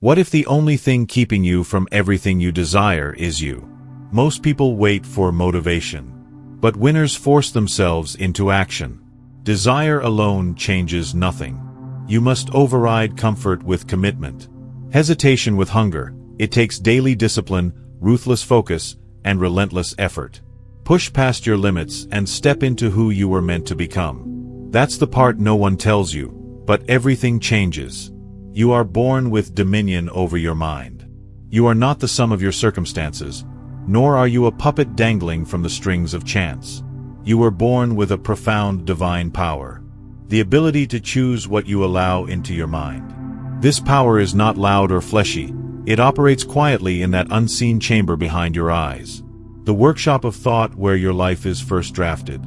What if the only thing keeping you from everything you desire is you? Most people wait for motivation. But winners force themselves into action. Desire alone changes nothing. You must override comfort with commitment. Hesitation with hunger. It takes daily discipline, ruthless focus, and relentless effort. Push past your limits and step into who you were meant to become. That's the part no one tells you, but everything changes. You are born with dominion over your mind. You are not the sum of your circumstances, nor are you a puppet dangling from the strings of chance. You were born with a profound divine power, the ability to choose what you allow into your mind. This power is not loud or fleshy. It operates quietly in that unseen chamber behind your eyes, the workshop of thought where your life is first drafted.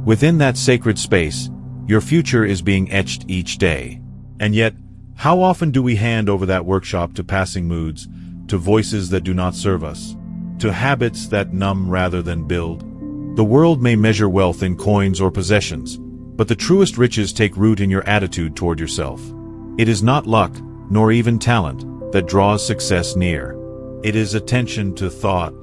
Within that sacred space, your future is being etched each day. And yet, how often do we hand over that workshop to passing moods, to voices that do not serve us, to habits that numb rather than build? The world may measure wealth in coins or possessions, but the truest riches take root in your attitude toward yourself. It is not luck, nor even talent, that draws success near. It is attention to thought,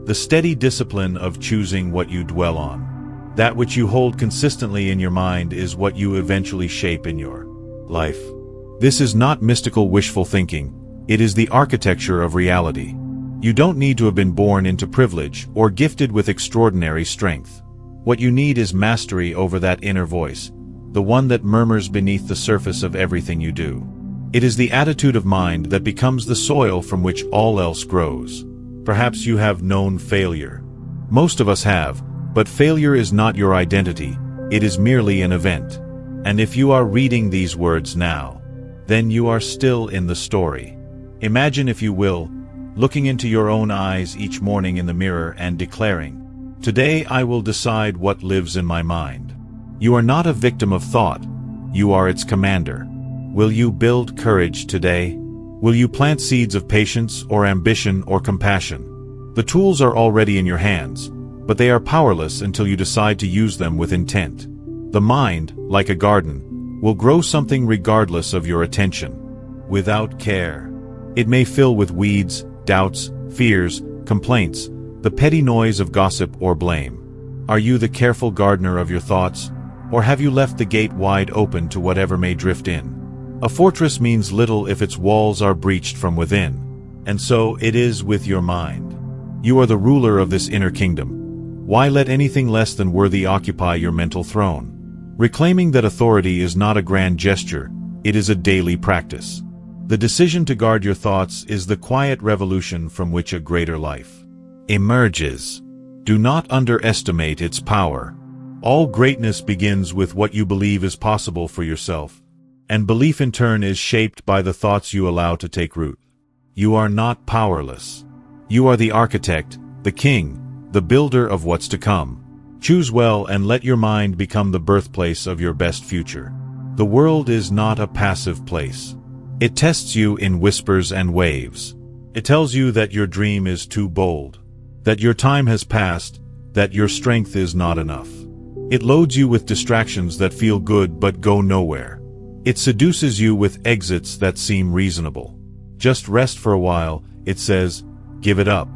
the steady discipline of choosing what you dwell on. That which you hold consistently in your mind is what you eventually shape in your life. This is not mystical wishful thinking. It is the architecture of reality. You don't need to have been born into privilege or gifted with extraordinary strength. What you need is mastery over that inner voice, the one that murmurs beneath the surface of everything you do. It is the attitude of mind that becomes the soil from which all else grows. Perhaps you have known failure. Most of us have, but failure is not your identity. It is merely an event. And if you are reading these words now, then you are still in the story. Imagine, if you will, looking into your own eyes each morning in the mirror and declaring, "Today I will decide what lives in my mind." You are not a victim of thought. You are its commander. Will you build courage today? Will you plant seeds of patience or ambition or compassion? The tools are already in your hands, but they are powerless until you decide to use them with intent. The mind, like a garden, will grow something regardless of your attention. Without care, it may fill with weeds, doubts, fears, complaints, the petty noise of gossip or blame. Are you the careful gardener of your thoughts, or have you left the gate wide open to whatever may drift in? A fortress means little if its walls are breached from within, and so it is with your mind. You are the ruler of this inner kingdom. Why let anything less than worthy occupy your mental throne? Reclaiming that authority is not a grand gesture, it is a daily practice. The decision to guard your thoughts is the quiet revolution from which a greater life emerges. Do not underestimate its power. All greatness begins with what you believe is possible for yourself, and belief in turn is shaped by the thoughts you allow to take root. You are not powerless. You are the architect, the king, the builder of what's to come. Choose well and let your mind become the birthplace of your best future. The world is not a passive place. It tests you in whispers and waves. It tells you that your dream is too bold, that your time has passed, that your strength is not enough. It loads you with distractions that feel good but go nowhere. It seduces you with exits that seem reasonable. Just rest for a while, it says, give it up.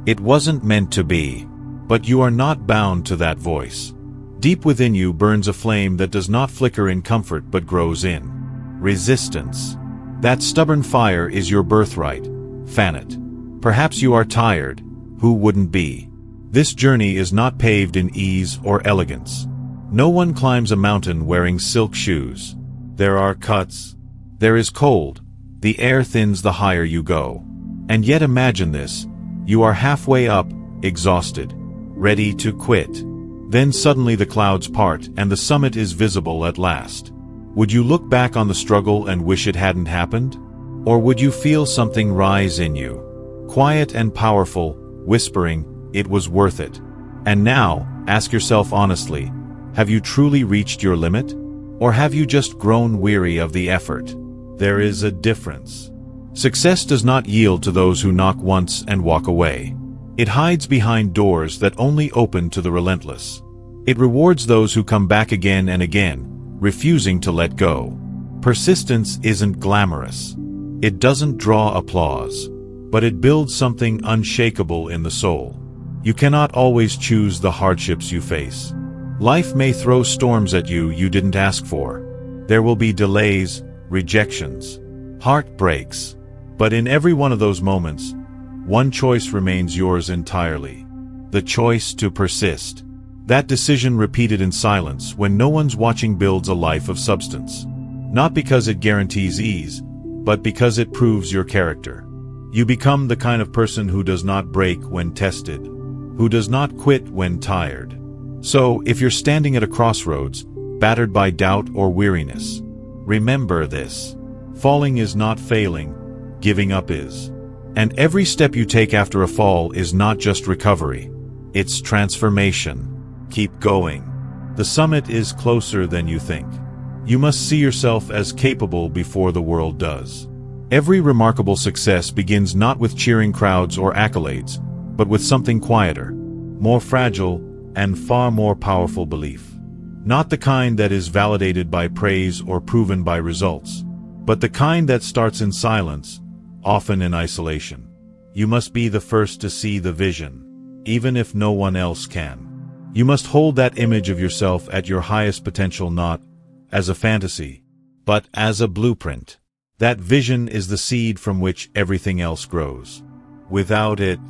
It wasn't meant to be. But you are not bound to that voice. Deep within you burns a flame that does not flicker in comfort but grows in resistance. That stubborn fire is your birthright. Fan it. Perhaps you are tired. Who wouldn't be? This journey is not paved in ease or elegance. No one climbs a mountain wearing silk shoes. There are cuts. There is cold. The air thins the higher you go. And yet imagine this. You are halfway up, exhausted, ready to quit. Then suddenly the clouds part and the summit is visible at last. Would you look back on the struggle and wish it hadn't happened? Or would you feel something rise in you, quiet and powerful, whispering, it was worth it? And now, ask yourself honestly, have you truly reached your limit? Or have you just grown weary of the effort? There is a difference. Success does not yield to those who knock once and walk away. It hides behind doors that only open to the relentless. It rewards those who come back again and again, refusing to let go. Persistence isn't glamorous. It doesn't draw applause, but it builds something unshakable in the soul. You cannot always choose the hardships you face. Life may throw storms at you didn't ask for. There will be delays, rejections, heartbreaks. But in every one of those moments, one choice remains yours entirely. The choice to persist. That decision repeated in silence when no one's watching builds a life of substance. Not because it guarantees ease, but because it proves your character. You become the kind of person who does not break when tested, who does not quit when tired. So, if you're standing at a crossroads, battered by doubt or weariness, remember this. Falling is not failing, giving up is. And every step you take after a fall is not just recovery. It's transformation. Keep going. The summit is closer than you think. You must see yourself as capable before the world does. Every remarkable success begins not with cheering crowds or accolades, but with something quieter, more fragile, and far more powerful belief. Not the kind that is validated by praise or proven by results, but the kind that starts in silence, often in isolation. You must be the first to see the vision, even if no one else can. You must hold that image of yourself at your highest potential not as a fantasy, but as a blueprint. That vision is the seed from which everything else grows. Without it,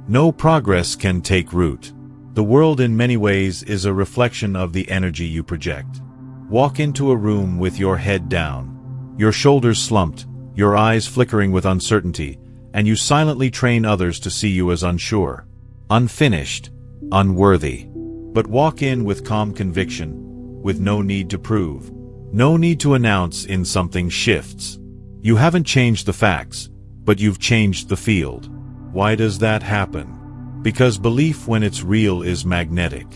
no progress can take root. The world in many ways is a reflection of the energy you project. Walk into a room with your head down, your shoulders slumped, your eyes flickering with uncertainty, and you silently train others to see you as unsure, unfinished, unworthy. But walk in with calm conviction, with no need to prove, no need to announce in something shifts. You haven't changed the facts, but you've changed the field. Why does that happen? Because belief when it's real is magnetic.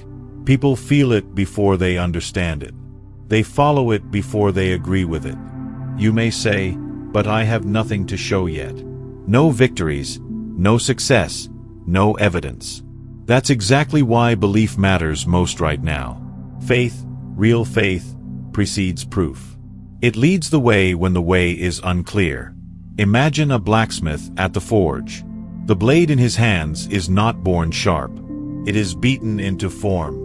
People feel it before they understand it. They follow it before they agree with it. You may say, but I have nothing to show yet. No victories, no success, no evidence. That's exactly why belief matters most right now. Faith, real faith, precedes proof. It leads the way when the way is unclear. Imagine a blacksmith at the forge. The blade in his hands is not born sharp. It is beaten into form,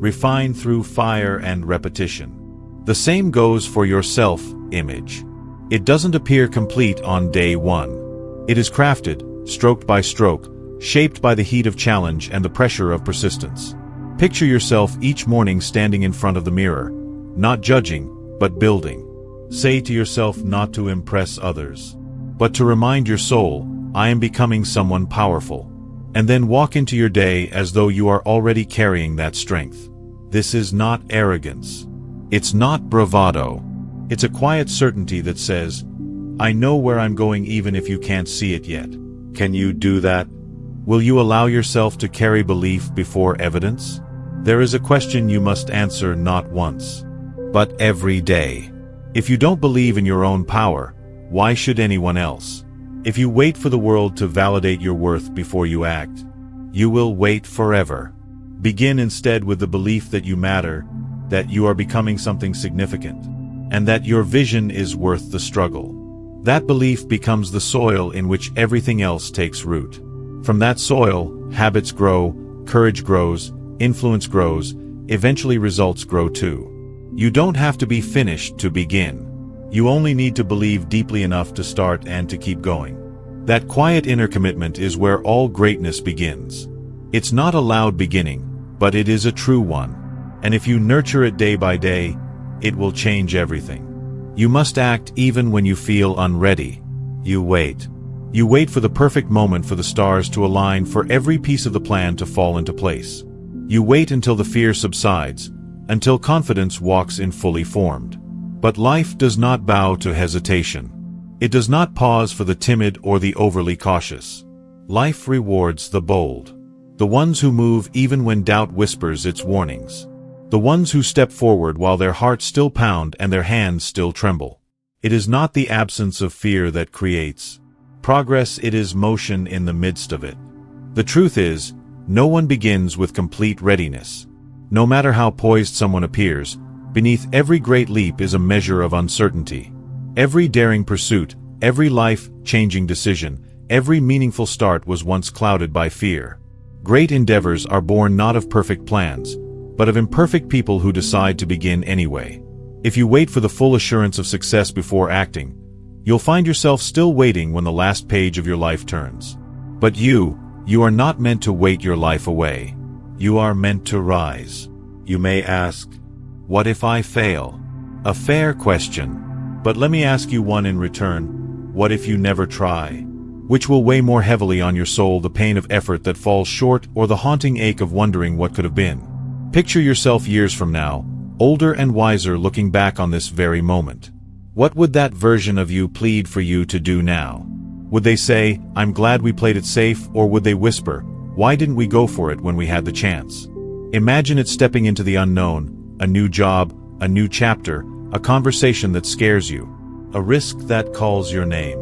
refined through fire and repetition. The same goes for your self-image. It doesn't appear complete on day one. It is crafted, stroked by stroke, shaped by the heat of challenge and the pressure of persistence. Picture yourself each morning standing in front of the mirror, not judging, but building. Say to yourself not to impress others, but to remind your soul, I am becoming someone powerful. And then walk into your day as though you are already carrying that strength. This is not arrogance. It's not bravado. It's a quiet certainty that says, I know where I'm going even if you can't see it yet. Can you do that? Will you allow yourself to carry belief before evidence? There is a question you must answer not once, but every day. If you don't believe in your own power, why should anyone else? If you wait for the world to validate your worth before you act, you will wait forever. Begin instead with the belief that you matter, that you are becoming something significant, and that your vision is worth the struggle. That belief becomes the soil in which everything else takes root. From that soil, habits grow, courage grows, influence grows, eventually results grow too. You don't have to be finished to begin. You only need to believe deeply enough to start and to keep going. That quiet inner commitment is where all greatness begins. It's not a loud beginning, but it is a true one. And if you nurture it day by day, it will change everything. You must act even when you feel unready. You wait. You wait for the perfect moment for the stars to align, for every piece of the plan to fall into place. You wait until the fear subsides, until confidence walks in fully formed. But life does not bow to hesitation. It does not pause for the timid or the overly cautious. Life rewards the bold. The ones who move even when doubt whispers its warnings. The ones who step forward while their hearts still pound and their hands still tremble. It is not the absence of fear that creates progress, it is motion in the midst of it. The truth is, no one begins with complete readiness. No matter how poised someone appears, beneath every great leap is a measure of uncertainty. Every daring pursuit, Every life-changing decision, every meaningful start was once clouded by fear. Great endeavors are born not of perfect plans, but of imperfect people who decide to begin anyway. If you wait for the full assurance of success before acting, you'll find yourself still waiting when the last page of your life turns. But you are not meant to wait your life away. You are meant to rise. You may ask, what if I fail? A fair question. But let me ask you one in return. What if you never try? Which will weigh more heavily on your soul, the pain of effort that falls short or the haunting ache of wondering what could have been? Picture yourself years from now, older and wiser, looking back on this very moment. What would that version of you plead for you to do now? Would they say, I'm glad we played it safe, or would they whisper, why didn't we go for it when we had the chance? Imagine it stepping into the unknown, a new job, a new chapter, a conversation that scares you, a risk that calls your name.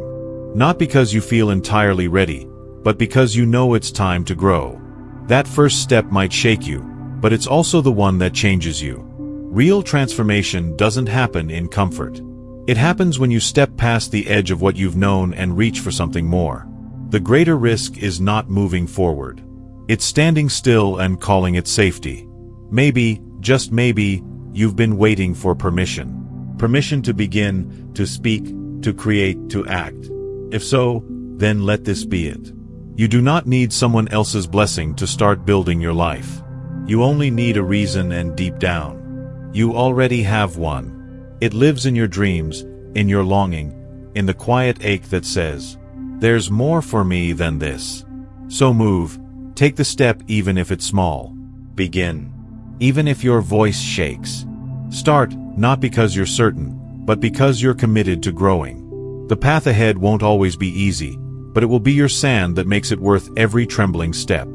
Not because you feel entirely ready, but because you know it's time to grow. That first step might shake you, but it's also the one that changes you. Real transformation doesn't happen in comfort. It happens when you step past the edge of what you've known and reach for something more. The greater risk is not moving forward. It's standing still and calling it safety. Maybe, just maybe, you've been waiting for permission. Permission to begin, to speak, to create, to act. If so, then let this be it. You do not need someone else's blessing to start building your life. You only need a reason, and deep down, you already have one. It lives in your dreams, in your longing, in the quiet ache that says, there's more for me than this. So move, take the step even if it's small. Begin. Even if your voice shakes. Start, not because you're certain, but because you're committed to growing. The path ahead won't always be easy, but it will be your sand that makes it worth every trembling step.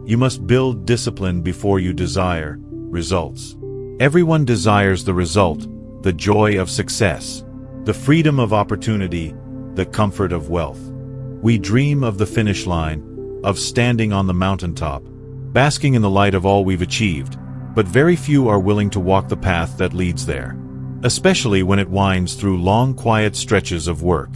You must build discipline before you desire results. Everyone desires the result, the joy of success, the freedom of opportunity, the comfort of wealth. We dream of the finish line, of standing on the mountaintop, basking in the light of all we've achieved, but very few are willing to walk the path that leads there. Especially when it winds through long, quiet stretches of work.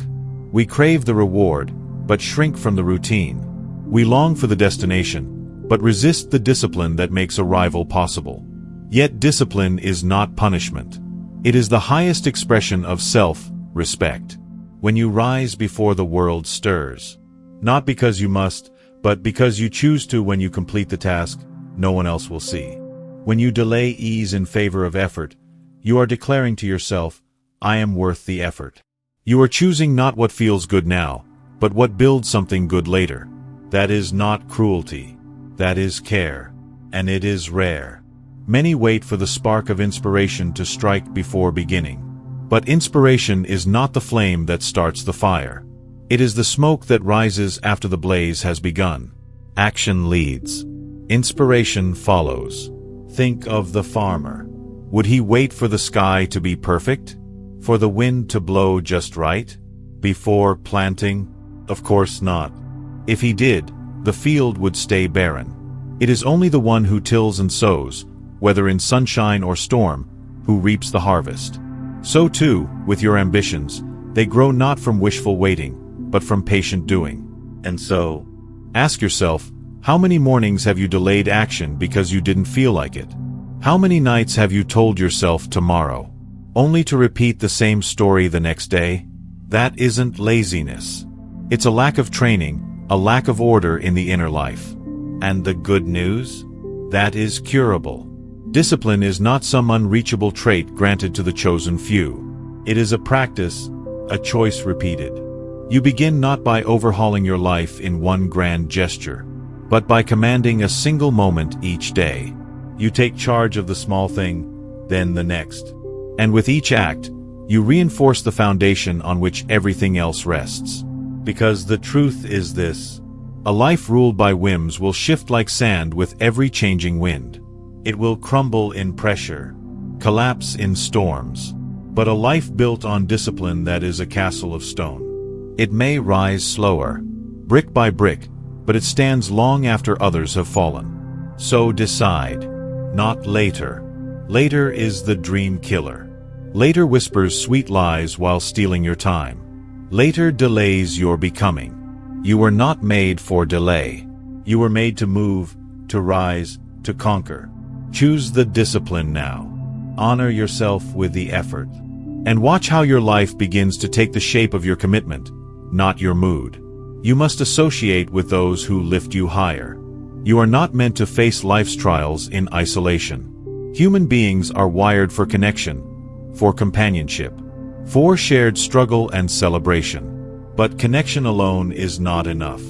We crave the reward, but shrink from the routine. We long for the destination, but resist the discipline that makes arrival possible. Yet discipline is not punishment. It is the highest expression of self-respect. When you rise before the world stirs. Not because you must, but because you choose to. When you complete the task no one else will see. When you delay ease in favor of effort, you are declaring to yourself, I am worth the effort. You are choosing not what feels good now, but what builds something good later. That is not cruelty. That is care. And it is rare. Many wait for the spark of inspiration to strike before beginning. But inspiration is not the flame that starts the fire. It is the smoke that rises after the blaze has begun. Action leads. Inspiration follows. Think of the farmer. Would he wait for the sky to be perfect? For the wind to blow just right? Before planting? Of course not. If he did, the field would stay barren. It is only the one who tills and sows, whether in sunshine or storm, who reaps the harvest. So too, with your ambitions, they grow not from wishful waiting, but from patient doing. And so, ask yourself, how many mornings have you delayed action because you didn't feel like it? How many nights have you told yourself tomorrow, only to repeat the same story the next day? That isn't laziness. It's a lack of training, a lack of order in the inner life. And the good news? That is curable. Discipline is not some unreachable trait granted to the chosen few. It is a practice, a choice repeated. You begin not by overhauling your life in one grand gesture, but by commanding a single moment each day. You take charge of the small thing, then the next. And with each act, you reinforce the foundation on which everything else rests. Because the truth is this: a life ruled by whims will shift like sand with every changing wind. It will crumble in pressure, collapse in storms. But a life built on discipline, that is a castle of stone. It may rise slower, brick by brick, but it stands long after others have fallen. So decide. Not later. Later is the dream killer. Later whispers sweet lies while stealing your time. Later delays your becoming. You were not made for delay. You were made to move, to rise, to conquer. Choose the discipline now. Honor yourself with the effort. And watch how your life begins to take the shape of your commitment, not your mood. You must associate with those who lift you higher. You are not meant to face life's trials in isolation. Human beings are wired for connection, for companionship, for shared struggle and celebration. But connection alone is not enough.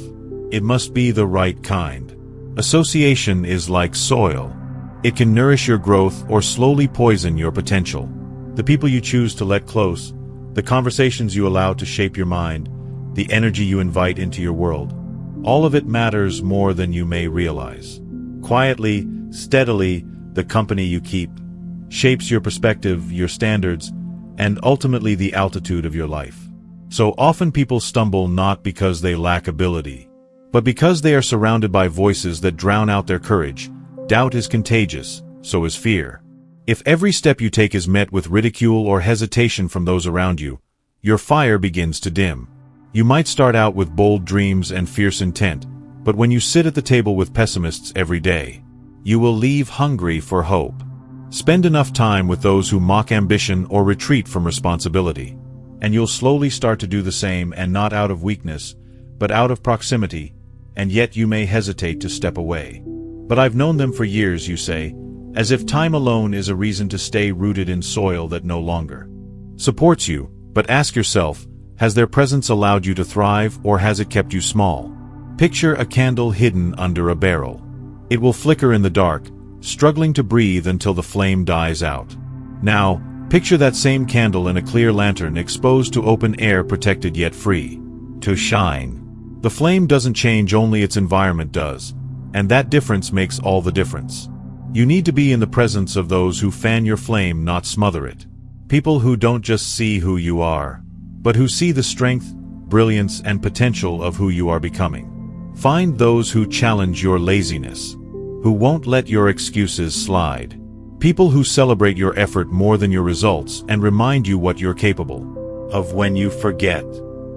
It must be the right kind. Association is like soil. It can nourish your growth or slowly poison your potential. The people you choose to let close, the conversations you allow to shape your mind, the energy you invite into your world, all of it matters more than you may realize. Quietly, steadily, the company you keep shapes your perspective, your standards, and ultimately the altitude of your life. So often people stumble not because they lack ability, but because they are surrounded by voices that drown out their courage. Doubt is contagious, so is fear. If every step you take is met with ridicule or hesitation from those around you, your fire begins to dim. You might start out with bold dreams and fierce intent, but when you sit at the table with pessimists every day, you will leave hungry for hope. Spend enough time with those who mock ambition or retreat from responsibility, and you'll slowly start to do the same, and not out of weakness, but out of proximity, and yet you may hesitate to step away. But I've known them for years, you say, as if time alone is a reason to stay rooted in soil that no longer supports you. But ask yourself, has their presence allowed you to thrive, or has it kept you small? Picture a candle hidden under a barrel. It will flicker in the dark, struggling to breathe until the flame dies out. Now, picture that same candle in a clear lantern, exposed to open air, protected yet free to shine. The flame doesn't change, only its environment does, and that difference makes all the difference. You need to be in the presence of those who fan your flame, not smother it. People who don't just see who you are, but who see the strength, brilliance, and potential of who you are becoming. Find those who challenge your laziness, who won't let your excuses slide. People who celebrate your effort more than your results and remind you what you're capable of when you forget.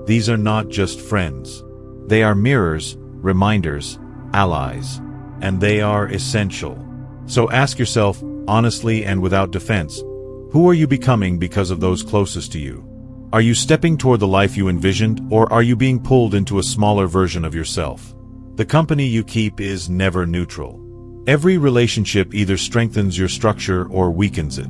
These are not just friends. They are mirrors, reminders, allies, and they are essential. So ask yourself, honestly and without defense, who are you becoming because of those closest to you? Are you stepping toward the life you envisioned, or are you being pulled into a smaller version of yourself? The company you keep is never neutral. Every relationship either strengthens your structure or weakens it.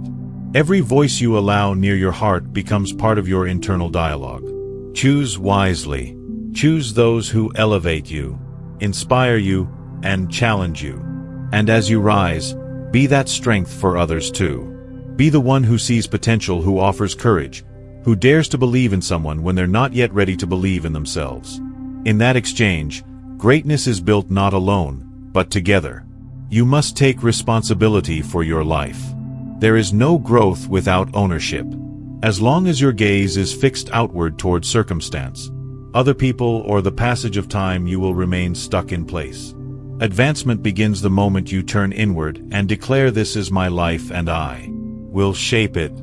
Every voice you allow near your heart becomes part of your internal dialogue. Choose wisely. Choose those who elevate you, inspire you, and challenge you. And as you rise, be that strength for others too. Be the one who sees potential, who offers courage, who dares to believe in someone when they're not yet ready to believe in themselves. In that exchange, greatness is built not alone, but together. You must take responsibility for your life. There is no growth without ownership. As long as your gaze is fixed outward toward circumstance, other people, or the passage of time, you will remain stuck in place. Advancement begins the moment you turn inward and declare, "This is my life and I will shape it."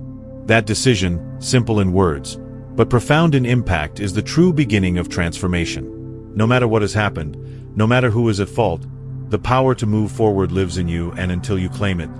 That decision, simple in words, but profound in impact, is the true beginning of transformation. No matter what has happened, no matter who is at fault, the power to move forward lives in you, and until you claim it,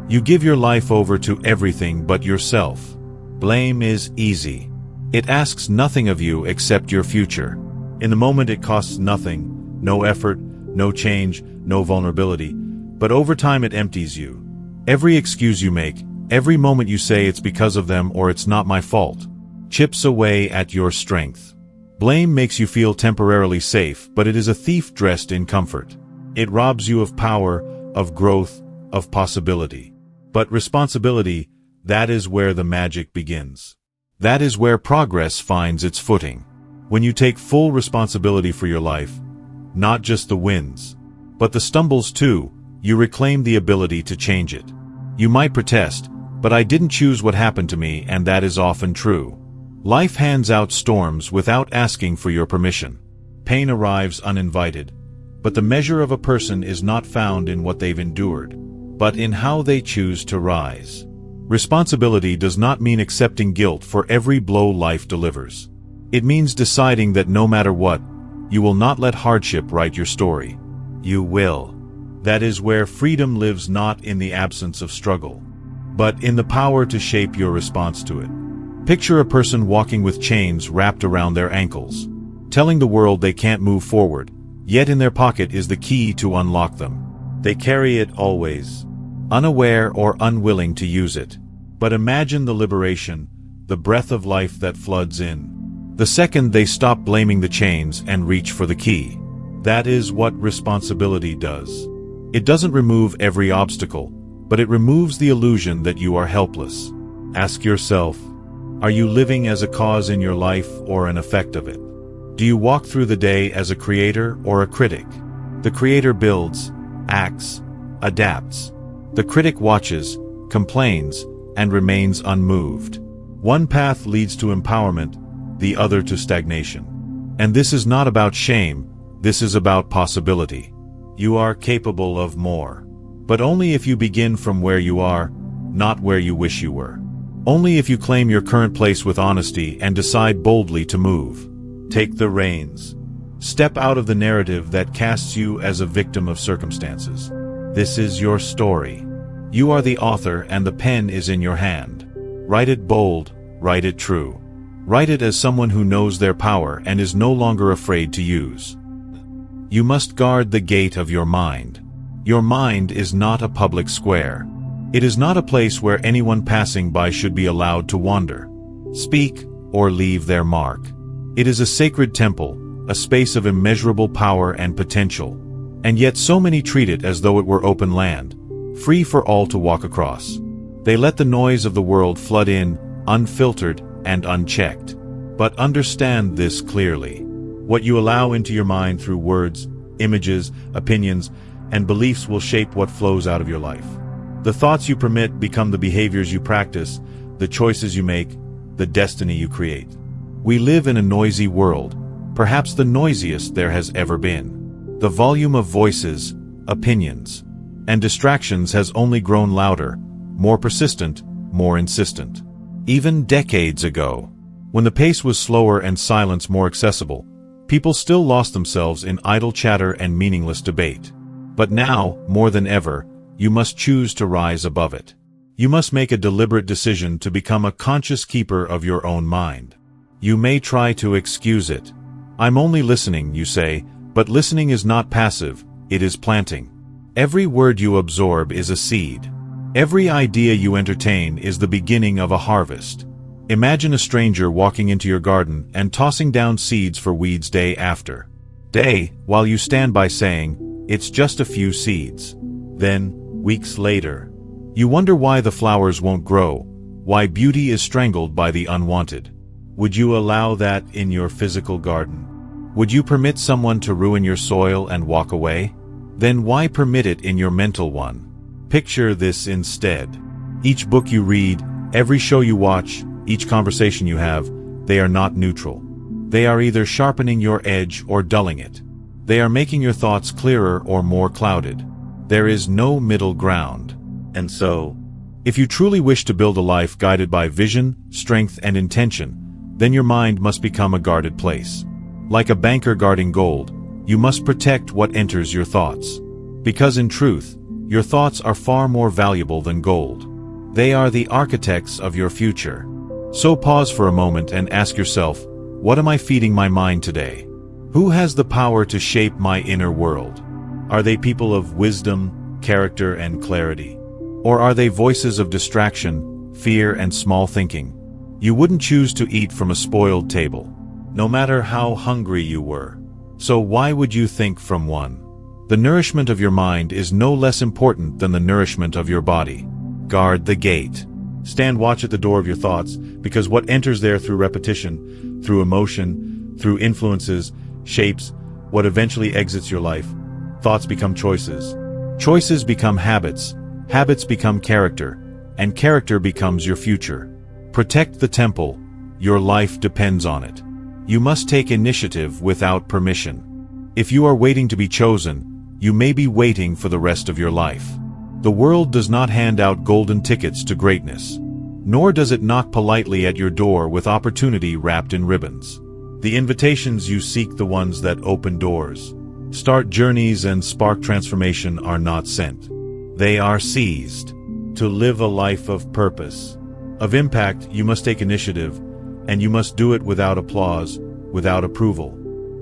you give your life over to everything but yourself. Blame is easy. It asks nothing of you except your future. In the moment it costs nothing, no effort, no change, no vulnerability, but over time it empties you. Every excuse you make, every moment you say it's because of them or it's not my fault, chips away at your strength. Blame makes you feel temporarily safe, but it is a thief dressed in comfort. It robs you of power, of growth, of possibility. But responsibility, that is where the magic begins. That is where progress finds its footing. When you take full responsibility for your life, not just the wins, but the stumbles too, you reclaim the ability to change it. You might protest, "But I didn't choose what happened to me," and that is often true. Life hands out storms without asking for your permission. Pain arrives uninvited, but the measure of a person is not found in what they've endured, but in how they choose to rise. Responsibility does not mean accepting guilt for every blow life delivers. It means deciding that no matter what, you will not let hardship write your story. You will. That is where freedom lives, not in the absence of struggle, but in the power to shape your response to it. Picture a person walking with chains wrapped around their ankles, telling the world they can't move forward, yet in their pocket is the key to unlock them. They carry it always, unaware or unwilling to use it. But imagine the liberation, the breath of life that floods in the second they stop blaming the chains and reach for the key. That is what responsibility does. It doesn't remove every obstacle, but it removes the illusion that you are helpless. Ask yourself, are you living as a cause in your life or an effect of it? Do you walk through the day as a creator or a critic? The creator builds, acts, adapts. The critic watches, complains, and remains unmoved. One path leads to empowerment, the other to stagnation. And this is not about shame, this is about possibility. You are capable of more. But only if you begin from where you are, not where you wish you were. Only if you claim your current place with honesty and decide boldly to move. Take the reins. Step out of the narrative that casts you as a victim of circumstances. This is your story. You are the author and the pen is in your hand. Write it bold, write it true. Write it as someone who knows their power and is no longer afraid to use. You must guard the gate of your mind. Your mind is not a public square. It is not a place where anyone passing by should be allowed to wander, speak, or leave their mark. It is a sacred temple, a space of immeasurable power and potential. And yet so many treat it as though it were open land, free for all to walk across. They let the noise of the world flood in, unfiltered and unchecked. But understand this clearly. What you allow into your mind through words, images, opinions, and beliefs will shape what flows out of your life. The thoughts you permit become the behaviors you practice, the choices you make, the destiny you create. We live in a noisy world, perhaps the noisiest there has ever been. The volume of voices, opinions, and distractions has only grown louder, more persistent, more insistent. Even decades ago, when the pace was slower and silence more accessible, people still lost themselves in idle chatter and meaningless debate. But now, more than ever, you must choose to rise above it. You must make a deliberate decision to become a conscious keeper of your own mind. You may try to excuse it. I'm only listening, you say, but listening is not passive, it is planting. Every word you absorb is a seed. Every idea you entertain is the beginning of a harvest. Imagine a stranger walking into your garden and tossing down seeds for weeds day after day, while you stand by saying, "It's just a few seeds." Then, weeks later, you wonder why the flowers won't grow, why beauty is strangled by the unwanted. Would you allow that in your physical garden? Would you permit someone to ruin your soil and walk away? Then why permit it in your mental one? Picture this instead. Each book you read, every show you watch, each conversation you have, they are not neutral. They are either sharpening your edge or dulling it. They are making your thoughts clearer or more clouded. There is no middle ground. And so, if you truly wish to build a life guided by vision, strength, and intention, then your mind must become a guarded place. Like a banker guarding gold, you must protect what enters your thoughts. Because in truth, your thoughts are far more valuable than gold. They are the architects of your future. So pause for a moment and ask yourself, what am I feeding my mind today? Who has the power to shape my inner world? Are they people of wisdom, character, and clarity? Or are they voices of distraction, fear, and small thinking? You wouldn't choose to eat from a spoiled table, no matter how hungry you were. So why would you think from one? The nourishment of your mind is no less important than the nourishment of your body. Guard the gate. Stand watch at the door of your thoughts, because what enters there through repetition, through emotion, through influences, shapes what eventually exits your life. Thoughts become choices. Choices become habits. Habits become character. And character becomes your future. Protect the temple. Your life depends on it. You must take initiative without permission. If you are waiting to be chosen, you may be waiting for the rest of your life. The world does not hand out golden tickets to greatness, nor does it knock politely at your door with opportunity wrapped in ribbons. The invitations you seek, the ones that open doors, start journeys and spark transformation, are not sent. They are seized. To live a life of purpose, of impact, you must take initiative, and you must do it without applause, without approval,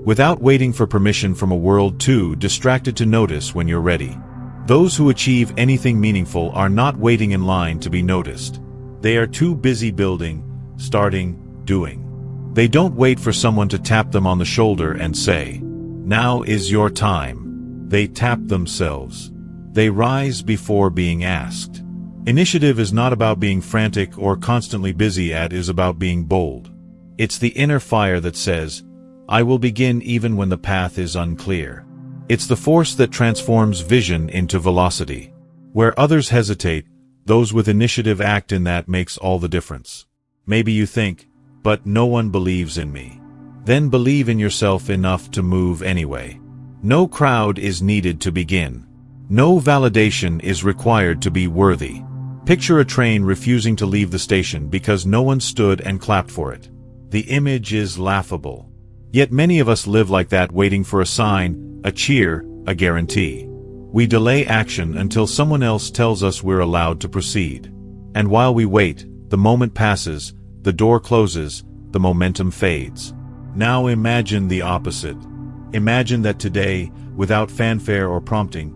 without waiting for permission from a world too distracted to notice when you're ready. Those who achieve anything meaningful are not waiting in line to be noticed. They are too busy building, starting, doing. They don't wait for someone to tap them on the shoulder and say, "Now is your time." They tap themselves. They rise before being asked. Initiative is not about being frantic or constantly busy. It is about being bold. It's the inner fire that says, "I will begin even when the path is unclear." It's the force that transforms vision into velocity. Where others hesitate, those with initiative act, and that makes all the difference. Maybe you think, "But no one believes in me." Then believe in yourself enough to move anyway. No crowd is needed to begin. No validation is required to be worthy. Picture a train refusing to leave the station because no one stood and clapped for it. The image is laughable. Yet many of us live like that, waiting for a sign, a cheer, a guarantee. We delay action until someone else tells us we're allowed to proceed. And while we wait, the moment passes, the door closes, the momentum fades. Now imagine the opposite. Imagine that today, without fanfare or prompting,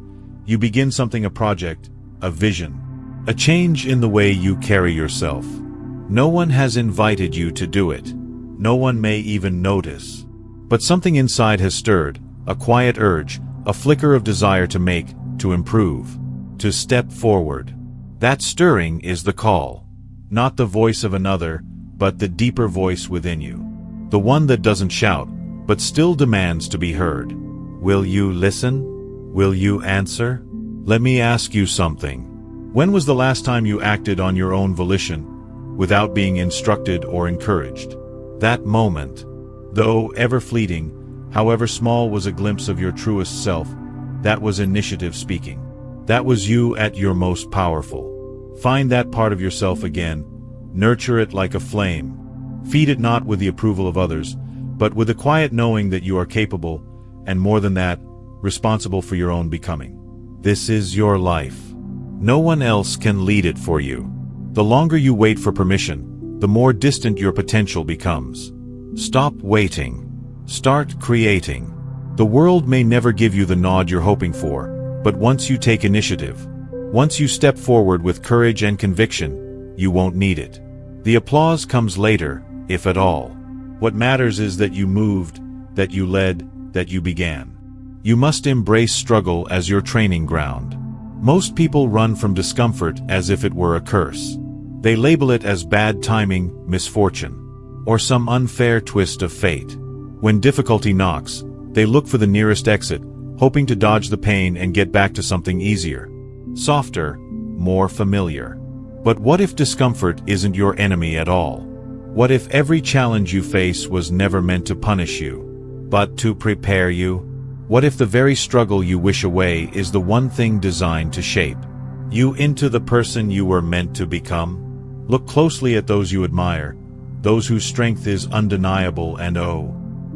you begin something, a project, a vision, a change in the way you carry yourself. No one has invited you to do it. No one may even notice. But something inside has stirred, a quiet urge, a flicker of desire to make, to improve, to step forward. That stirring is the call. Not the voice of another, but the deeper voice within you. The one that doesn't shout, but still demands to be heard. Will you listen? Will you answer? Let me ask you something. When was the last time you acted on your own volition, without being instructed or encouraged? That moment, though ever fleeting, however small, was a glimpse of your truest self. That was initiative speaking. That was you at your most powerful. Find that part of yourself again. Nurture it like a flame. Feed it not with the approval of others, but with the quiet knowing that you are capable, and more than that, responsible for your own becoming. This is your life. No one else can lead it for you. The longer you wait for permission, the more distant your potential becomes. Stop waiting. Start creating. The world may never give you the nod you're hoping for, but once you take initiative, once you step forward with courage and conviction, you won't need it. The applause comes later, if at all. What matters is that you moved, that you led, that you began. You must embrace struggle as your training ground. Most people run from discomfort as if it were a curse. They label it as bad timing, misfortune, or some unfair twist of fate. When difficulty knocks, they look for the nearest exit, hoping to dodge the pain and get back to something easier, softer, more familiar. But what if discomfort isn't your enemy at all? What if every challenge you face was never meant to punish you, but to prepare you? What if the very struggle you wish away is the one thing designed to shape you into the person you were meant to become? Look closely at those you admire, those whose strength is undeniable and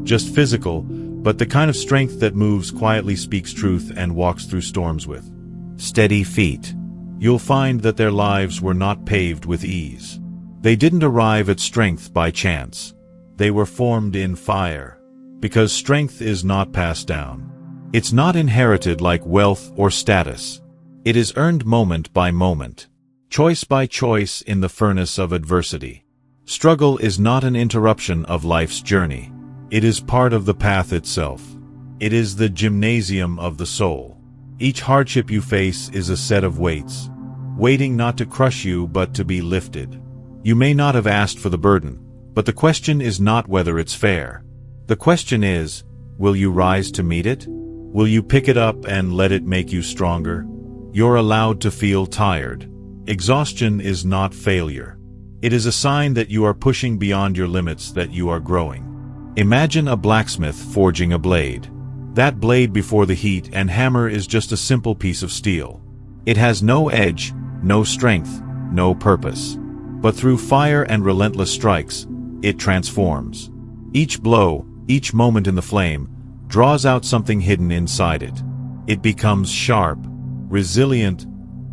just physical, but the kind of strength that moves quietly, speaks truth, and walks through storms with steady feet. You'll find that their lives were not paved with ease. They didn't arrive at strength by chance. They were formed in fire. Because strength is not passed down. It's not inherited like wealth or status. It is earned moment by moment, choice by choice in the furnace of adversity. Struggle is not an interruption of life's journey. It is part of the path itself. It is the gymnasium of the soul. Each hardship you face is a set of weights, waiting not to crush you but to be lifted. You may not have asked for the burden, but the question is not whether it's fair. The question is, will you rise to meet it? Will you pick it up and let it make you stronger? You're allowed to feel tired. Exhaustion is not failure. It is a sign that you are pushing beyond your limits, that you are growing. Imagine a blacksmith forging a blade. That blade before the heat and hammer is just a simple piece of steel. It has no edge, no strength, no purpose. But through fire and relentless strikes, it transforms. Each blow, each moment in the flame, draws out something hidden inside it. It becomes sharp, resilient,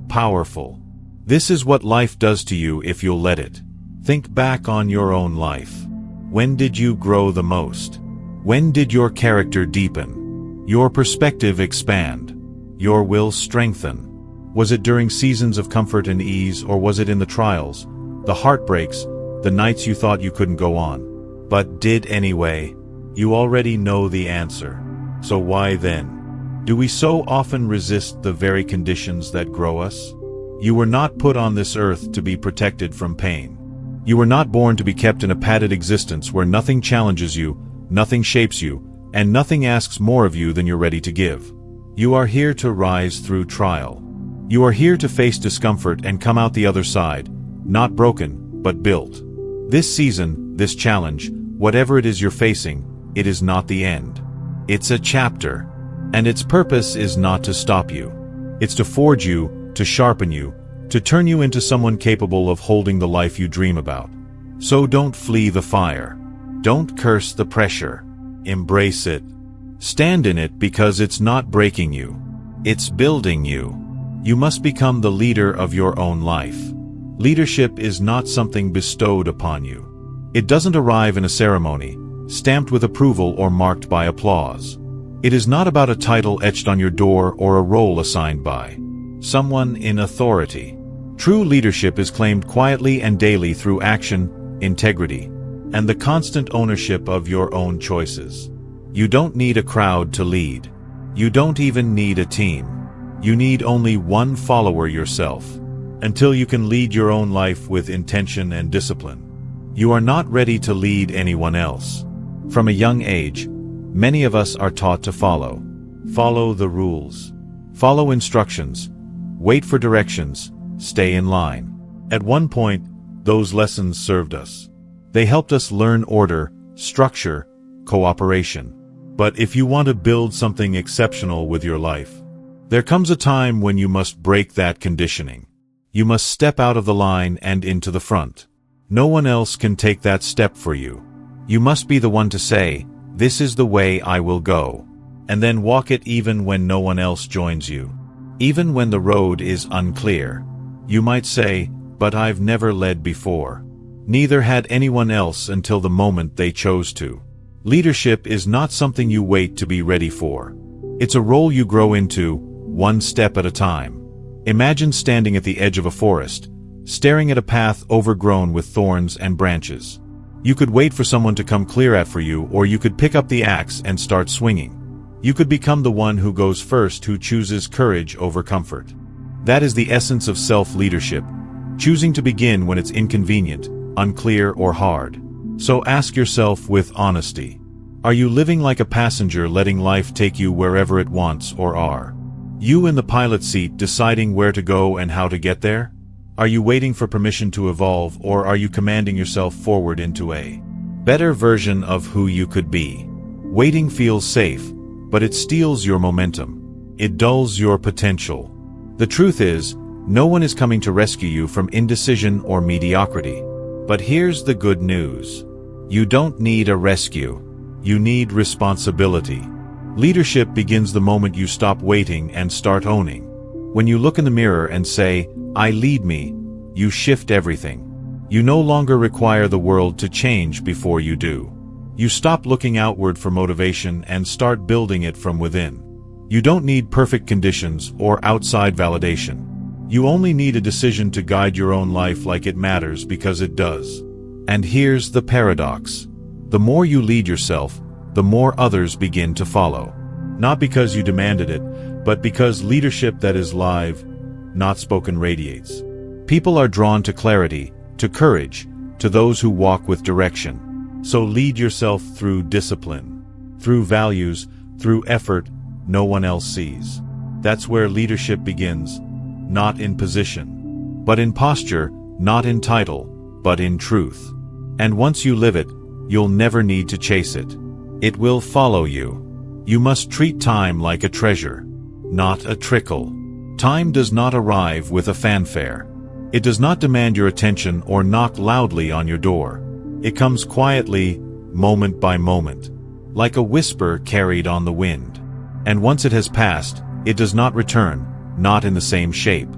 powerful. This is what life does to you if you'll let it. Think back on your own life. When did you grow the most? When did your character deepen? Your perspective expand? Your will strengthen? Was it during seasons of comfort and ease, or was it in the trials, the heartbreaks, the nights you thought you couldn't go on, but did anyway? You already know the answer. So why then? Do we so often resist the very conditions that grow us? You were not put on this earth to be protected from pain. You were not born to be kept in a padded existence where nothing challenges you, nothing shapes you, and nothing asks more of you than you're ready to give. You are here to rise through trial. You are here to face discomfort and come out the other side, not broken, but built. This season, this challenge, whatever it is you're facing, it is not the end. It's a chapter. And its purpose is not to stop you. It's to forge you, to sharpen you, to turn you into someone capable of holding the life you dream about. So don't flee the fire. Don't curse the pressure. Embrace it. Stand in it because it's not breaking you. It's building you. You must become the leader of your own life. Leadership is not something bestowed upon you. It doesn't arrive in a ceremony, stamped with approval or marked by applause. It is not about a title etched on your door or a role assigned by someone in authority. True leadership is claimed quietly and daily through action, integrity, and the constant ownership of your own choices. You don't need a crowd to lead. You don't even need a team. You need only one follower yourself. Until you can lead your own life with intention and discipline, you are not ready to lead anyone else. From a young age, many of us are taught to follow. Follow the rules. Follow instructions. Wait for directions. Stay in line. At one point, those lessons served us. They helped us learn order, structure, cooperation. But if you want to build something exceptional with your life, there comes a time when you must break that conditioning. You must step out of the line and into the front. No one else can take that step for you. You must be the one to say, "This is the way I will go," and then walk it even when no one else joins you. Even when the road is unclear. You might say, "But I've never led before." Neither had anyone else until the moment they chose to. Leadership is not something you wait to be ready for. It's a role you grow into, one step at a time. Imagine standing at the edge of a forest, staring at a path overgrown with thorns and branches. You could wait for someone to come clear at for you, or you could pick up the axe and start swinging. You could become the one who goes first, who chooses courage over comfort. That is the essence of self-leadership, choosing to begin when it's inconvenient, unclear, or hard. So ask yourself with honesty, are you living like a passenger letting life take you wherever it wants, or are you in the pilot seat deciding where to go and how to get there? Are you waiting for permission to evolve, or are you commanding yourself forward into a better version of who you could be? Waiting feels safe, but it steals your momentum. It dulls your potential. The truth is, no one is coming to rescue you from indecision or mediocrity. But here's the good news. You don't need a rescue. You need responsibility. Leadership begins the moment you stop waiting and start owning. When you look in the mirror and say, "I lead me," you shift everything. You no longer require the world to change before you do. You stop looking outward for motivation and start building it from within. You don't need perfect conditions or outside validation. You only need a decision to guide your own life like it matters, because it does. And here's the paradox. The more you lead yourself, the more others begin to follow. Not because you demanded it, but because leadership that is live, not spoken, radiates. People are drawn to clarity, to courage, to those who walk with direction. So lead yourself through discipline, through values, through effort no one else sees. That's where leadership begins, not in position, but in posture, not in title, but in truth. And once you live it, you'll never need to chase it. It will follow you. You must treat time like a treasure, not a trickle. Time does not arrive with a fanfare. It does not demand your attention or knock loudly on your door. It comes quietly, moment by moment, like a whisper carried on the wind. And once it has passed, it does not return, not in the same shape,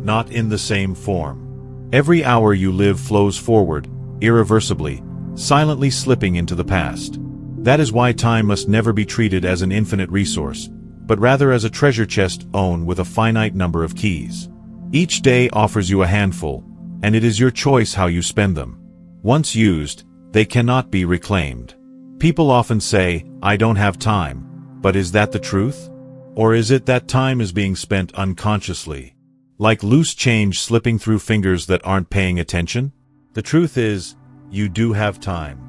not in the same form. Every hour you live flows forward, irreversibly, silently slipping into the past. That is why time must never be treated as an infinite resource, but rather as a treasure chest owned with a finite number of keys. Each day offers you a handful, and it is your choice how you spend them. Once used, they cannot be reclaimed. People often say, "I don't have time," but is that the truth? Or is it that time is being spent unconsciously, like loose change slipping through fingers that aren't paying attention? The truth is, you do have time.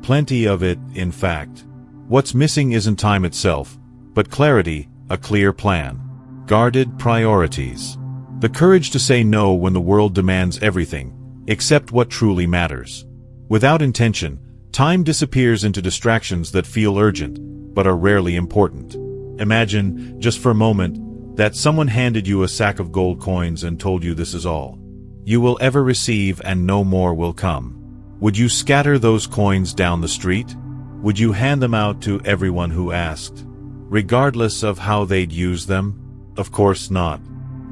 Plenty of it, in fact. What's missing isn't time itself, but clarity, a clear plan, guarded priorities, the courage to say no when the world demands everything, except what truly matters. Without intention, time disappears into distractions that feel urgent, but are rarely important. Imagine, just for a moment, that someone handed you a sack of gold coins and told you this is all you will ever receive and no more will come. Would you scatter those coins down the street? Would you hand them out to everyone who asked, regardless of how they'd use them? Of course not.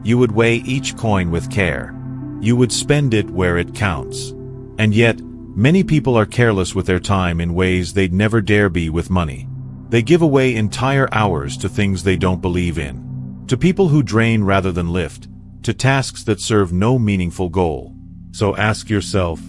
You would weigh each coin with care. You would spend it where it counts. And yet, many people are careless with their time in ways they'd never dare be with money. They give away entire hours to things they don't believe in, to people who drain rather than lift, to tasks that serve no meaningful goal. So ask yourself,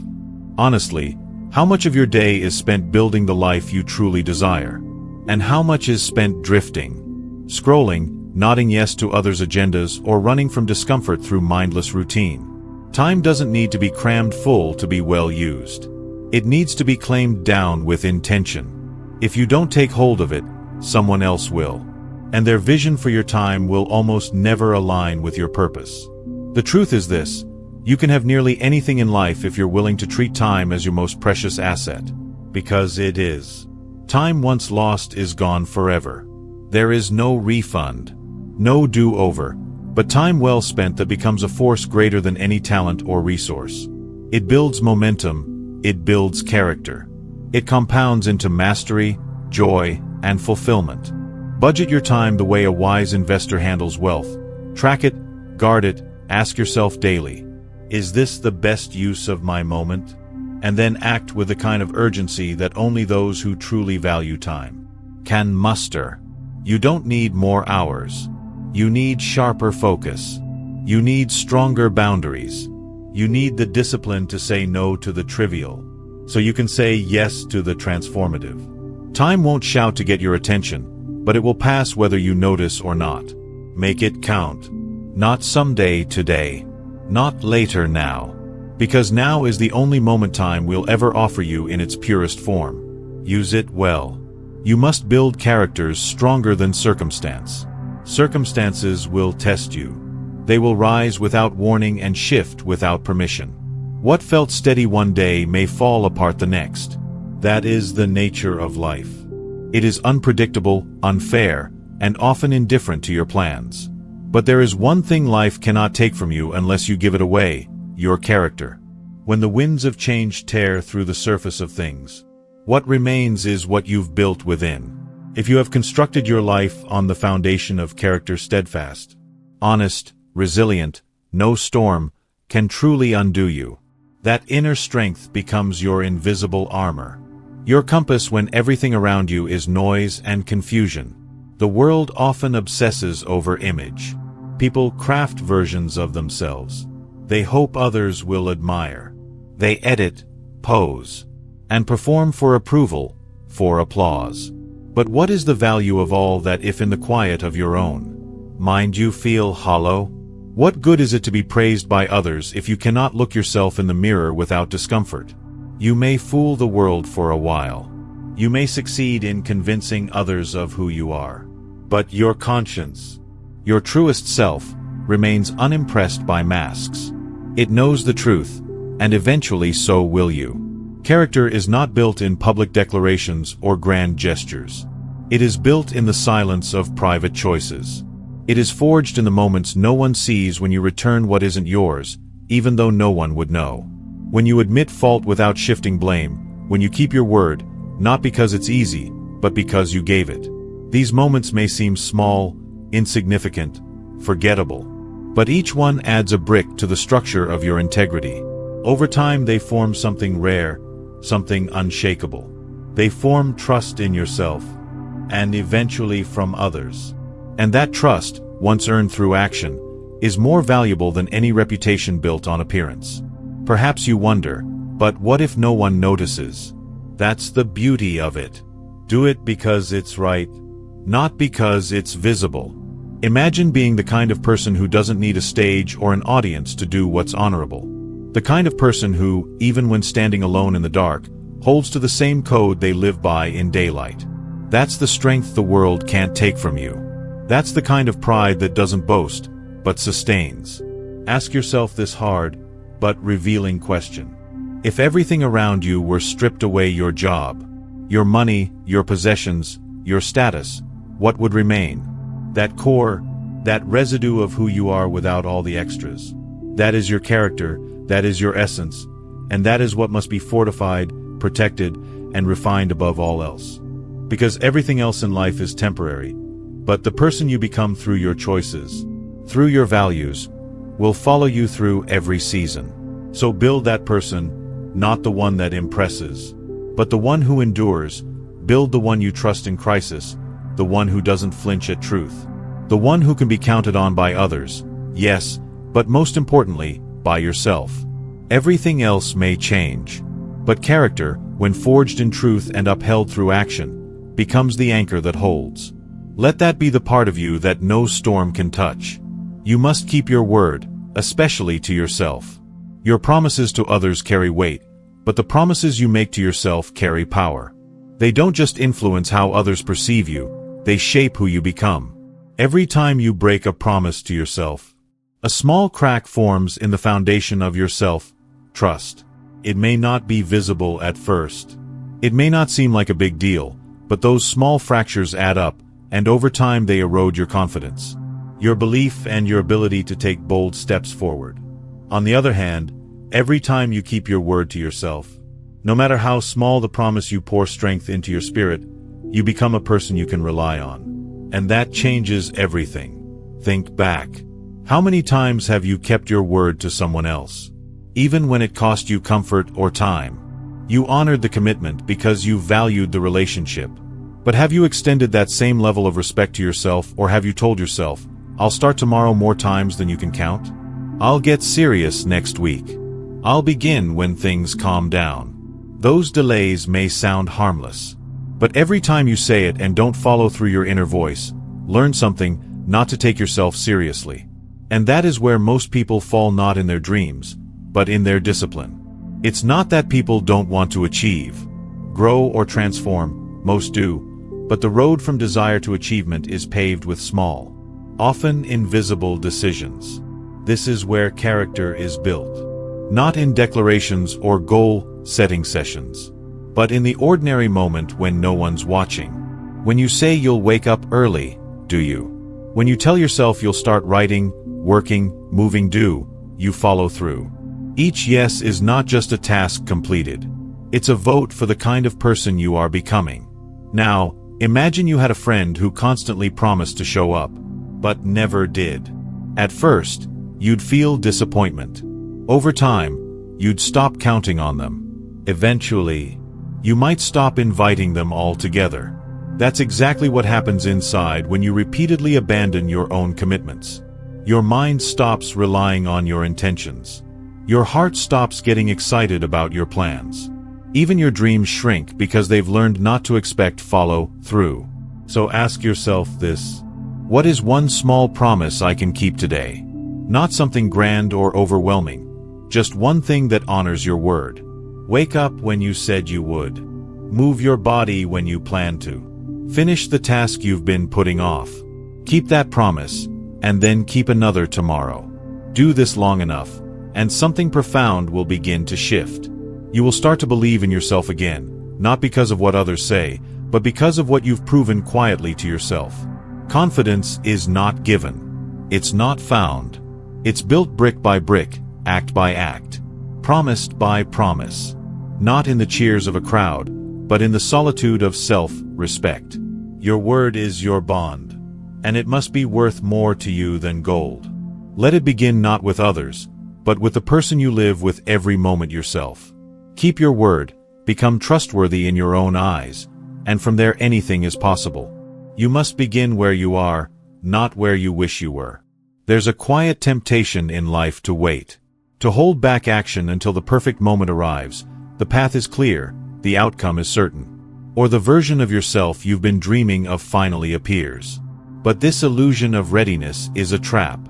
honestly, how much of your day is spent building the life you truly desire? And how much is spent drifting, scrolling, nodding yes to others' agendas, or running from discomfort through mindless routine? Time doesn't need to be crammed full to be well used. It needs to be claimed down with intention. If you don't take hold of it, someone else will. And their vision for your time will almost never align with your purpose. The truth is this: you can have nearly anything in life if you're willing to treat time as your most precious asset. Because it is. Time once lost is gone forever. There is no refund, no do-over, but time well spent that becomes a force greater than any talent or resource. It builds momentum, it builds character. It compounds into mastery, joy, and fulfillment. Budget your time the way a wise investor handles wealth. Track it, guard it, ask yourself daily, is this the best use of my moment? And then act with the kind of urgency that only those who truly value time can muster. You don't need more hours. You need sharper focus. You need stronger boundaries. You need the discipline to say no to the trivial, so you can say yes to the transformative. Time won't shout to get your attention, but it will pass whether you notice or not. Make it count. Not someday today. Not later now. Because now is the only moment time will ever offer you in its purest form. Use it well. You must build characters stronger than circumstance. Circumstances will test you. They will rise without warning and shift without permission. What felt steady one day may fall apart the next. That is the nature of life. It is unpredictable, unfair, and often indifferent to your plans. But there is one thing life cannot take from you unless you give it away: your character. When the winds of change tear through the surface of things, what remains is what you've built within. If you have constructed your life on the foundation of character steadfast, honest, resilient, no storm can truly undo you. That inner strength becomes your invisible armor. Your compass when everything around you is noise and confusion. The world often obsesses over image. People craft versions of themselves. They hope others will admire. They edit, pose, and perform for approval, for applause. But what is the value of all that if in the quiet of your own mind you feel hollow? What good is it to be praised by others if you cannot look yourself in the mirror without discomfort? You may fool the world for a while. You may succeed in convincing others of who you are. But your conscience, your truest self, remains unimpressed by masks. It knows the truth, and eventually so will you. Character is not built in public declarations or grand gestures. It is built in the silence of private choices. It is forged in the moments no one sees when you return what isn't yours, even though no one would know. When you admit fault without shifting blame, when you keep your word, not because it's easy, but because you gave it. These moments may seem small, insignificant, forgettable, but each one adds a brick to the structure of your integrity. Over time they form something rare, something unshakable. They form trust in yourself, and eventually from others. And that trust, once earned through action, is more valuable than any reputation built on appearance. Perhaps you wonder, but what if no one notices? That's the beauty of it. Do it because it's right, not because it's visible. Imagine being the kind of person who doesn't need a stage or an audience to do what's honorable. The kind of person who, even when standing alone in the dark, holds to the same code they live by in daylight. That's the strength the world can't take from you. That's the kind of pride that doesn't boast, but sustains. Ask yourself this hard, but revealing question. If everything around you were stripped away, your job, your money, your possessions, your status, what would remain? That core, that residue of who you are without all the extras. That is your character, that is your essence, and that is what must be fortified, protected, and refined above all else. Because everything else in life is temporary, but the person you become through your choices, through your values, will follow you through every season. So build that person, not the one that impresses, but the one who endures. Build the one you trust in crisis, the one who doesn't flinch at truth, the one who can be counted on by others, yes, but most importantly, by yourself. Everything else may change, but character, when forged in truth and upheld through action, becomes the anchor that holds. Let that be the part of you that no storm can touch. You must keep your word, especially to yourself. Your promises to others carry weight, but the promises you make to yourself carry power. They don't just influence how others perceive you, they shape who you become. Every time you break a promise to yourself, a small crack forms in the foundation of your self-trust. It may not be visible at first. It may not seem like a big deal, but those small fractures add up, and over time they erode your confidence, your belief, and your ability to take bold steps forward. On the other hand, every time you keep your word to yourself, no matter how small the promise, you pour strength into your spirit, you become a person you can rely on. And that changes everything. Think back. How many times have you kept your word to someone else? Even when it cost you comfort or time. You honored the commitment because you valued the relationship. But have you extended that same level of respect to yourself, or have you told yourself, I'll start tomorrow more times than you can count? I'll get serious next week. I'll begin when things calm down. Those delays may sound harmless, but every time you say it and don't follow through your inner voice, learn something: not to take yourself seriously. And that is where most people fall, not in their dreams, but in their discipline. It's not that people don't want to achieve, grow, or transform. Most do. But the road from desire to achievement is paved with small, often invisible decisions. This is where character is built. Not in declarations or goal-setting sessions, but in the ordinary moment when no one's watching. When you say you'll wake up early, do you? When you tell yourself you'll start writing, working, moving, do you follow through? Each yes is not just a task completed. It's a vote for the kind of person you are becoming. Now, imagine you had a friend who constantly promised to show up, but never did. At first, you'd feel disappointment. Over time, you'd stop counting on them. Eventually, you might stop inviting them altogether. That's exactly what happens inside when you repeatedly abandon your own commitments. Your mind stops relying on your intentions. Your heart stops getting excited about your plans. Even your dreams shrink because they've learned not to expect follow-through. So ask yourself this: what is one small promise I can keep today? Not something grand or overwhelming, just one thing that honors your word. Wake up when you said you would. Move your body when you planned to. Finish the task you've been putting off. Keep that promise, and then keep another tomorrow. Do this long enough, and something profound will begin to shift. You will start to believe in yourself again, not because of what others say, but because of what you've proven quietly to yourself. Confidence is not given. It's not found. It's built brick by brick, act by act, promised by promise. Not in the cheers of a crowd, but in the solitude of self-respect. Your word is your bond, and it must be worth more to you than gold. Let it begin not with others, but with the person you live with every moment yourself. Keep your word, become trustworthy in your own eyes, and from there anything is possible. You must begin where you are, not where you wish you were. There's a quiet temptation in life to wait, to hold back action until the perfect moment arrives. The path is clear, the outcome is certain, or the version of yourself you've been dreaming of finally appears. But this illusion of readiness is a trap.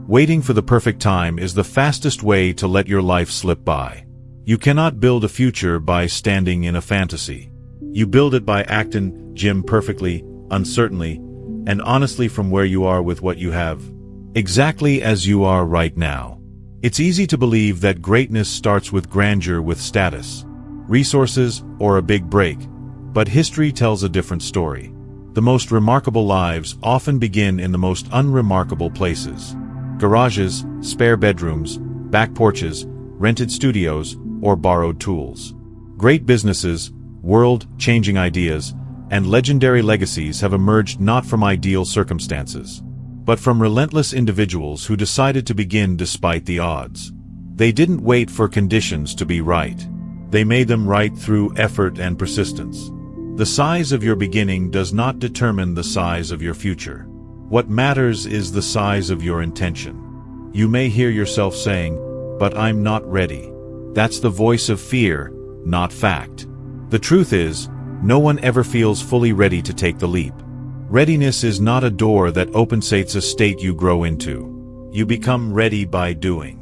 Waiting for the perfect time is the fastest way to let your life slip by. You cannot build a future by standing in a fantasy. You build it by acting, perfectly, uncertainly, and honestly from where you are with what you have. Exactly as you are right now. It's easy to believe that greatness starts with grandeur, with status, resources, or a big break, but history tells a different story. The most remarkable lives often begin in the most unremarkable places. Garages, spare bedrooms, back porches, rented studios, or borrowed tools. Great businesses, world-changing ideas, and legendary legacies have emerged not from ideal circumstances, but from relentless individuals who decided to begin despite the odds. They didn't wait for conditions to be right. They made them right through effort and persistence. The size of your beginning does not determine the size of your future. What matters is the size of your intention. You may hear yourself saying, "But I'm not ready." That's the voice of fear, not fact. The truth is, no one ever feels fully ready to take the leap. Readiness is not a door that opens, it's a state you grow into. You become ready by doing.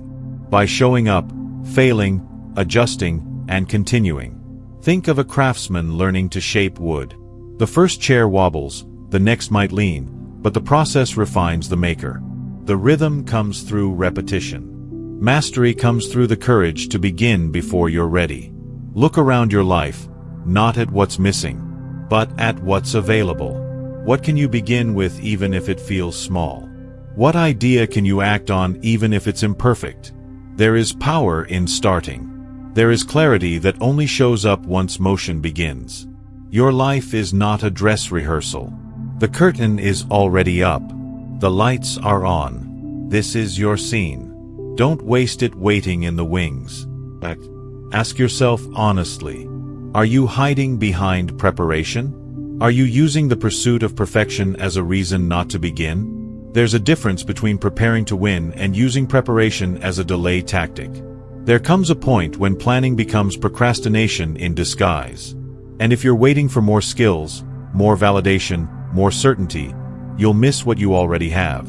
By showing up, failing, adjusting, and continuing. Think of a craftsman learning to shape wood. The first chair wobbles, the next might lean, but the process refines the maker. The rhythm comes through repetition. Mastery comes through the courage to begin before you're ready. Look around your life, not at what's missing, but at what's available. What can you begin with even if it feels small? What idea can you act on even if it's imperfect? There is power in starting. There is clarity that only shows up once motion begins. Your life is not a dress rehearsal. The curtain is already up. The lights are on. This is your scene. Don't waste it waiting in the wings. Ask yourself honestly, are you hiding behind preparation? Are you using the pursuit of perfection as a reason not to begin? There's a difference between preparing to win and using preparation as a delay tactic. There comes a point when planning becomes procrastination in disguise. And if you're waiting for more skills, more validation, more certainty, you'll miss what you already have.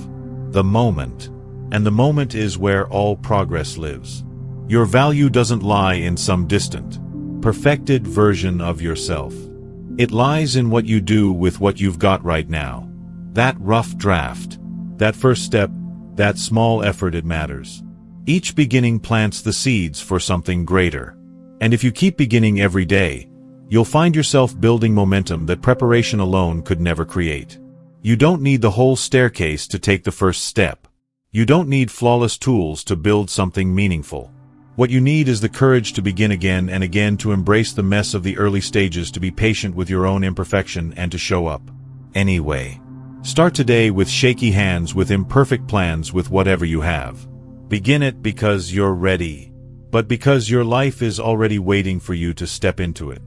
The moment. And the moment is where all progress lives. Your value doesn't lie in some distant, perfected version of yourself. It lies in what you do with what you've got right now. That rough draft, that first step, that small effort, it matters. Each beginning plants the seeds for something greater. And if you keep beginning every day, you'll find yourself building momentum that preparation alone could never create. You don't need the whole staircase to take the first step. You don't need flawless tools to build something meaningful. What you need is the courage to begin again and again, to embrace the mess of the early stages, to be patient with your own imperfection, and to show up. Anyway. Start today with shaky hands, with imperfect plans, with whatever you have. Begin it because you're ready, but because your life is already waiting for you to step into it.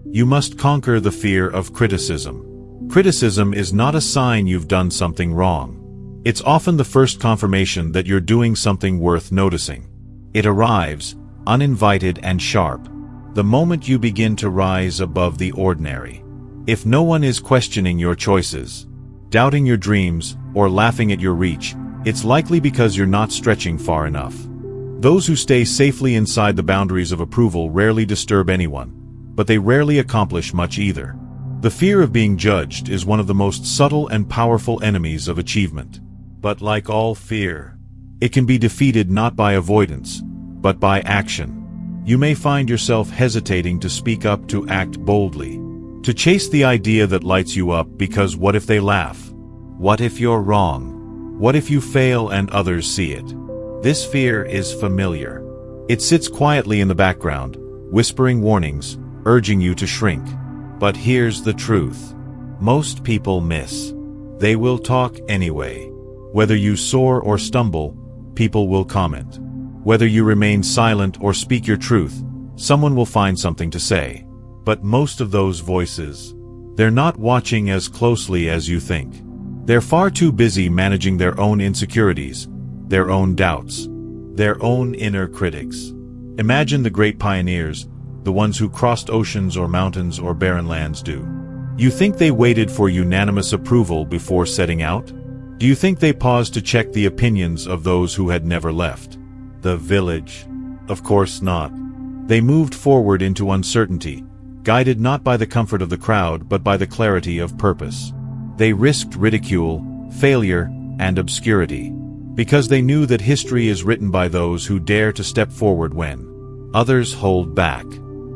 You must conquer the fear of criticism. Criticism is not a sign you've done something wrong. It's often the first confirmation that you're doing something worth noticing. It arrives, uninvited and sharp, the moment you begin to rise above the ordinary. If no one is questioning your choices, doubting your dreams, or laughing at your reach, it's likely because you're not stretching far enough. Those who stay safely inside the boundaries of approval rarely disturb anyone, but they rarely accomplish much either. The fear of being judged is one of the most subtle and powerful enemies of achievement. But like all fear, it can be defeated not by avoidance, but by action. You may find yourself hesitating to speak up, to act boldly, to chase the idea that lights you up, because what if they laugh? What if you're wrong? What if you fail and others see it? This fear is familiar. It sits quietly in the background, whispering warnings, urging you to shrink. But here's the truth. Most people miss. They will talk anyway. Whether you soar or stumble, people will comment. Whether you remain silent or speak your truth, someone will find something to say. But most of those voices, they're not watching as closely as you think. They're far too busy managing their own insecurities, their own doubts, their own inner critics. Imagine the great pioneers, the ones who crossed oceans or mountains or barren lands do. You think they waited for unanimous approval before setting out? Do you think they paused to check the opinions of those who had never left the village? Of course not. They moved forward into uncertainty, guided not by the comfort of the crowd but by the clarity of purpose. They risked ridicule, failure, and obscurity, because they knew that history is written by those who dare to step forward when others hold back.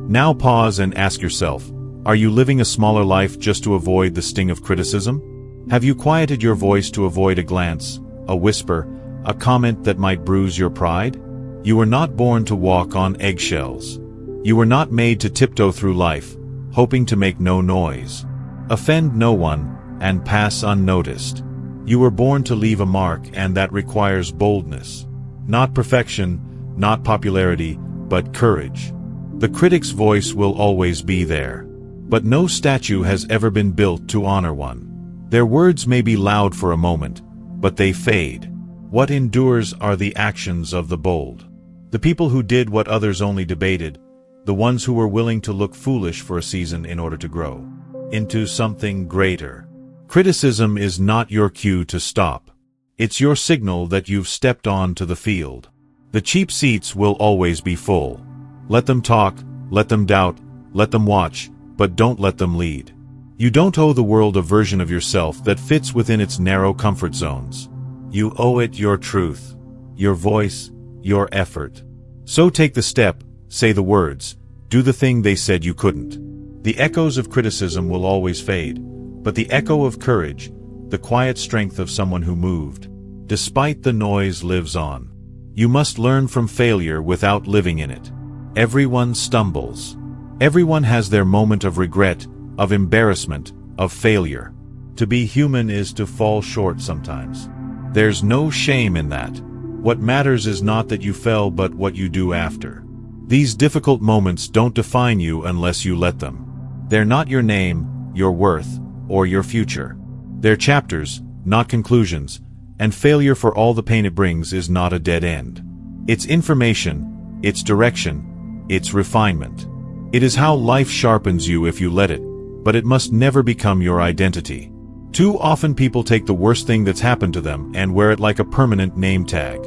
Now pause and ask yourself, are you living a smaller life just to avoid the sting of criticism? Have you quieted your voice to avoid a glance, a whisper, a comment that might bruise your pride? You were not born to walk on eggshells. You were not made to tiptoe through life, hoping to make no noise, offend no one, and pass unnoticed. You were born to leave a mark, and that requires boldness. Not perfection, not popularity, but courage. The critic's voice will always be there. But no statue has ever been built to honor one. Their words may be loud for a moment, but they fade. What endures are the actions of the bold. The people who did what others only debated, the ones who were willing to look foolish for a season in order to grow into something greater. Criticism is not your cue to stop. It's your signal that you've stepped onto the field. The cheap seats will always be full. Let them talk, let them doubt, let them watch, but don't let them lead. You don't owe the world a version of yourself that fits within its narrow comfort zones. You owe it your truth, your voice, your effort. So take the step, say the words, do the thing they said you couldn't. The echoes of criticism will always fade, but the echo of courage, the quiet strength of someone who moved, despite the noise, lives on. You must learn from failure without living in it. Everyone stumbles. Everyone has their moment of regret, of embarrassment, of failure. To be human is to fall short sometimes. There's no shame in that. What matters is not that you fell but what you do after. These difficult moments don't define you unless you let them. They're not your name, your worth, or your future. They're chapters, not conclusions, and failure, for all the pain it brings, is not a dead end. It's information, it's direction, it's refinement. It is how life sharpens you if you let it, but it must never become your identity. Too often people take the worst thing that's happened to them and wear it like a permanent name tag.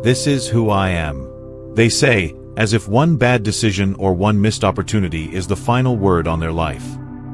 This is who I am, they say, as if one bad decision or one missed opportunity is the final word on their life.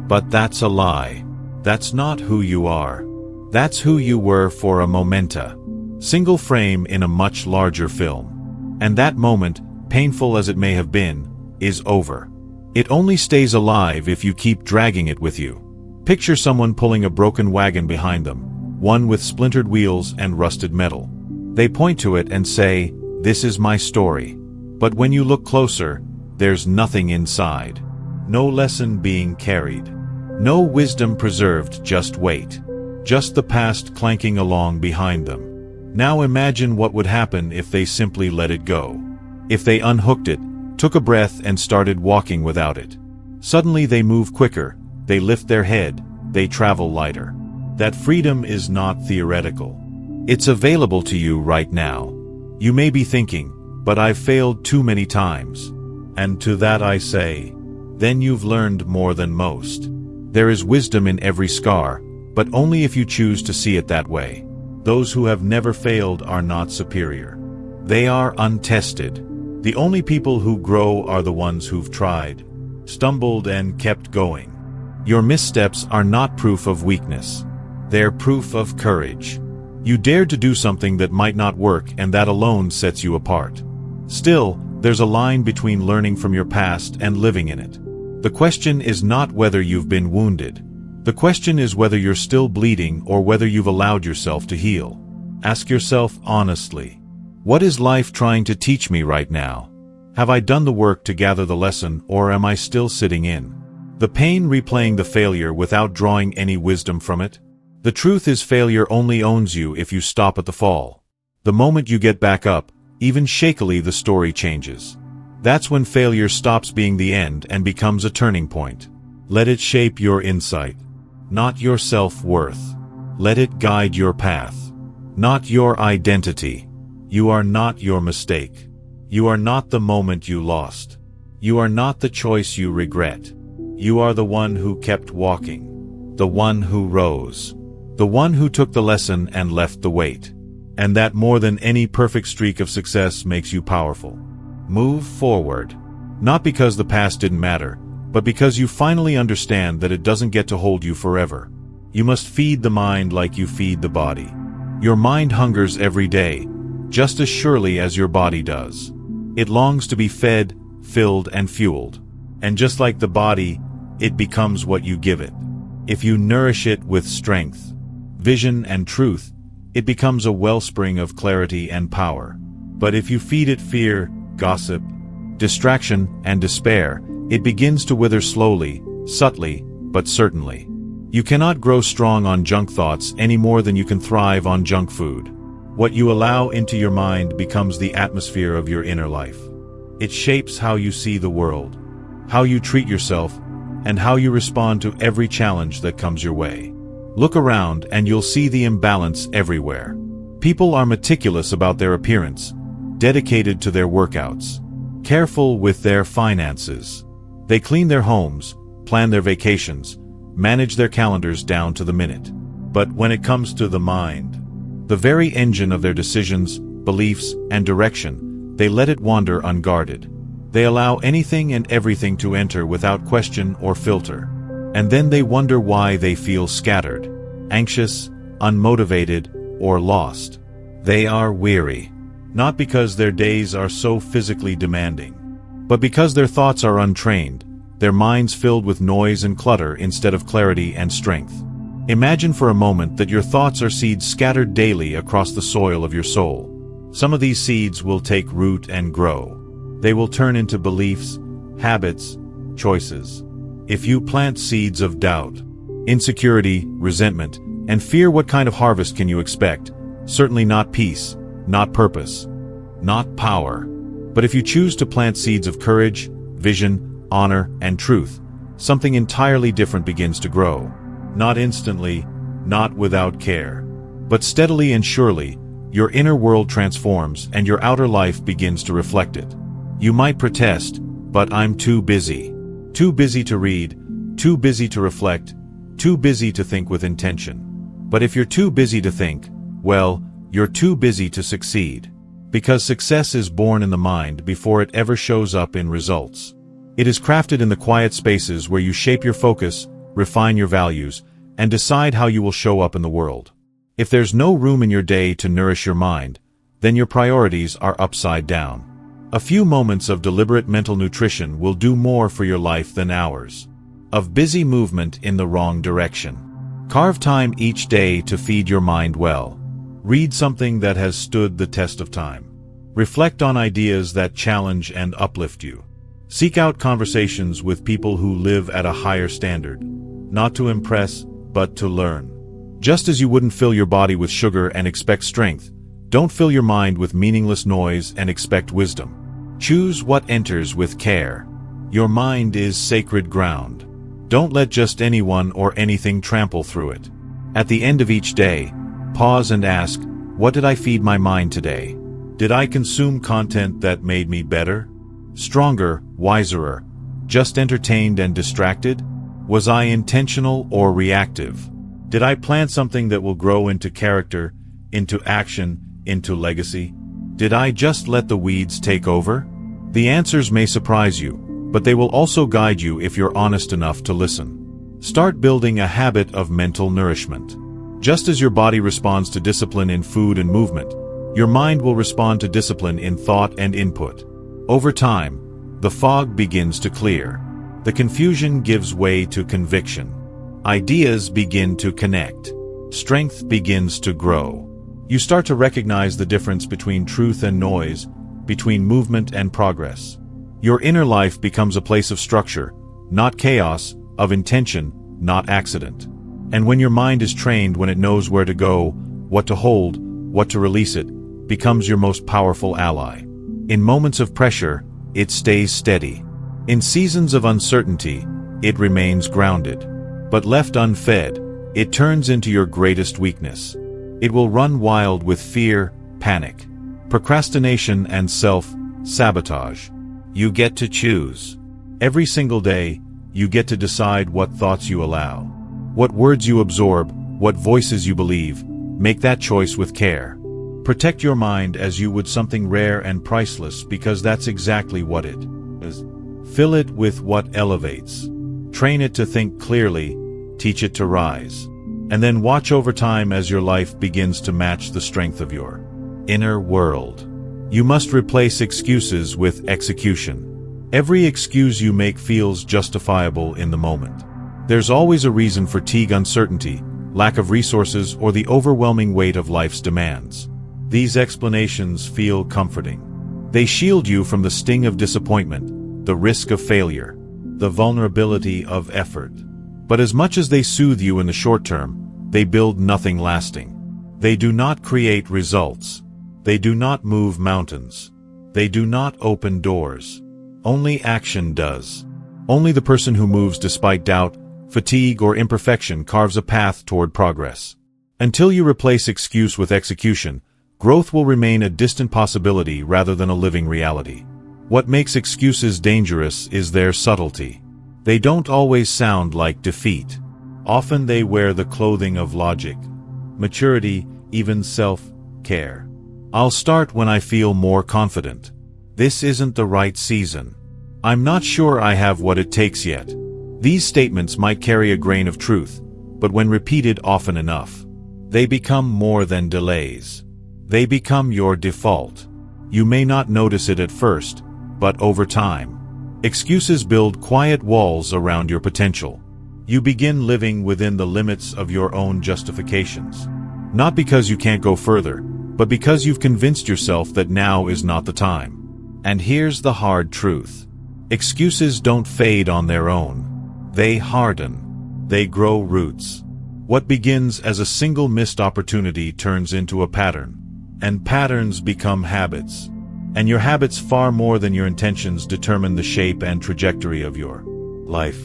But that's a lie. That's not who you are. That's who you were for a momenta. Single frame in a much larger film. And that moment, painful as it may have been, is over. It only stays alive if you keep dragging it with you. Picture someone pulling a broken wagon behind them, one with splintered wheels and rusted metal. They point to it and say, "This is my story." But when you look closer, there's nothing inside. No lesson being carried. No wisdom preserved, just weight. Just the past clanking along behind them. Now imagine what would happen if they simply let it go. If they unhooked it, took a breath and started walking without it. Suddenly they move quicker, they lift their head, they travel lighter. That freedom is not theoretical. It's available to you right now. You may be thinking, but I've failed too many times. And to that I say, then you've learned more than most. There is wisdom in every scar, but only if you choose to see it that way. Those who have never failed are not superior. They are untested. The only people who grow are the ones who've tried, stumbled, and kept going. Your missteps are not proof of weakness. They're proof of courage. You dared to do something that might not work, and that alone sets you apart. Still, there's a line between learning from your past and living in it. The question is not whether you've been wounded. The question is whether you're still bleeding or whether you've allowed yourself to heal. Ask yourself honestly, what is life trying to teach me right now? Have I done the work to gather the lesson, or am I still sitting in The pain replaying the failure without drawing any wisdom from it? The truth is failure only owns you if you stop at the fall. The moment you get back up, even shakily the story changes. That's when failure stops being the end and becomes a turning point. Let it shape your insight, not your self-worth. Let it guide your path, not your identity. You are not your mistake. You are not the moment you lost. You are not the choice you regret. You are the one who kept walking, the one who rose, the one who took the lesson and left the weight. And that more than any perfect streak of success makes you powerful. Move forward. Not because the past didn't matter, but because you finally understand that it doesn't get to hold you forever. You must feed the mind like you feed the body. Your mind hungers every day, just as surely as your body does. It longs to be fed, filled, and fueled. And just like the body, it becomes what you give it. If you nourish it with strength, vision, and truth, it becomes a wellspring of clarity and power. But if you feed it fear, gossip, distraction, and despair, it begins to wither slowly, subtly, but certainly. You cannot grow strong on junk thoughts any more than you can thrive on junk food. What you allow into your mind becomes the atmosphere of your inner life. It shapes how you see the world, how you treat yourself, and how you respond to every challenge that comes your way. Look around and you'll see the imbalance everywhere. People are meticulous about their appearance, dedicated to their workouts, careful with their finances. They clean their homes, plan their vacations, manage their calendars down to the minute. But when it comes to the mind, the very engine of their decisions, beliefs, and direction, they let it wander unguarded. They allow anything and everything to enter without question or filter. And then they wonder why they feel scattered, anxious, unmotivated, or lost. They are weary, not because their days are so physically demanding, but because their thoughts are untrained, their minds filled with noise and clutter instead of clarity and strength. Imagine for a moment that your thoughts are seeds scattered daily across the soil of your soul. Some of these seeds will take root and grow. They will turn into beliefs, habits, choices. If you plant seeds of doubt, insecurity, resentment, and fear, what kind of harvest can you expect? Certainly not peace, not purpose, not power. But if you choose to plant seeds of courage, vision, honor, and truth, something entirely different begins to grow. Not instantly, not without care, but steadily and surely, your inner world transforms and your outer life begins to reflect it. You might protest, but I'm too busy. Too busy to read, too busy to reflect, too busy to think with intention. But if you're too busy to think, well, you're too busy to succeed. Because success is born in the mind before it ever shows up in results. It is crafted in the quiet spaces where you shape your focus, refine your values, and decide how you will show up in the world. If there's no room in your day to nourish your mind, then your priorities are upside down. A few moments of deliberate mental nutrition will do more for your life than hours of busy movement in the wrong direction. Carve time each day to feed your mind well. Read something that has stood the test of time. Reflect on ideas that challenge and uplift you. Seek out conversations with people who live at a higher standard, not to impress, but to learn. Just as you wouldn't fill your body with sugar and expect strength, don't fill your mind with meaningless noise and expect wisdom. Choose what enters with care. Your mind is sacred ground. Don't let just anyone or anything trample through it. At the end of each day, pause and ask, what did I feed my mind today? Did I consume content that made me better, stronger, wiser, just entertained and distracted? Was I intentional or reactive? Did I plant something that will grow into character, into action, into legacy? Did I just let the weeds take over? The answers may surprise you, but they will also guide you if you're honest enough to listen. Start building a habit of mental nourishment. Just as your body responds to discipline in food and movement, your mind will respond to discipline in thought and input. Over time, the fog begins to clear. The confusion gives way to conviction. Ideas begin to connect. Strength begins to grow. You start to recognize the difference between truth and noise, between movement and progress. Your inner life becomes a place of structure, not chaos, of intention, not accident. And when your mind is trained, when it knows where to go, what to hold, what to release, it becomes your most powerful ally. In moments of pressure, it stays steady. In seasons of uncertainty, it remains grounded. But left unfed, it turns into your greatest weakness. It will run wild with fear, panic, procrastination, and self-sabotage. You get to choose. Every single day, you get to decide what thoughts you allow, what words you absorb, what voices you believe. Make that choice with care. Protect your mind as you would something rare and priceless, because that's exactly what it is. Fill it with what elevates. Train it to think clearly, teach it to rise. And then watch over time as your life begins to match the strength of your inner world. You must replace excuses with execution. Every excuse you make feels justifiable in the moment. There's always a reason for fatigue, uncertainty, lack of resources, or the overwhelming weight of life's demands. These explanations feel comforting. They shield you from the sting of disappointment, the risk of failure, the vulnerability of effort. But as much as they soothe you in the short term, they build nothing lasting. They do not create results. They do not move mountains. They do not open doors. Only action does. Only the person who moves despite doubt, fatigue, or imperfection carves a path toward progress. Until you replace excuse with execution, growth will remain a distant possibility rather than a living reality. What makes excuses dangerous is their subtlety. They don't always sound like defeat. Often they wear the clothing of logic, maturity, even self-care. I'll start when I feel more confident. This isn't the right season. I'm not sure I have what it takes yet. These statements might carry a grain of truth, but when repeated often enough, they become more than delays. They become your default. You may not notice it at first, but over time, excuses build quiet walls around your potential. You begin living within the limits of your own justifications. Not because you can't go further, but because you've convinced yourself that now is not the time. And here's the hard truth. Excuses don't fade on their own. They harden. They grow roots. What begins as a single missed opportunity turns into a pattern. And patterns become habits. And your habits, far more than your intentions, determine the shape and trajectory of your life.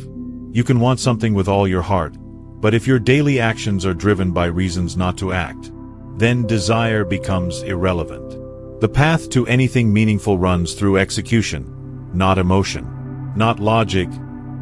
You can want something with all your heart, but if your daily actions are driven by reasons not to act, then desire becomes irrelevant. The path to anything meaningful runs through execution, not emotion, not logic,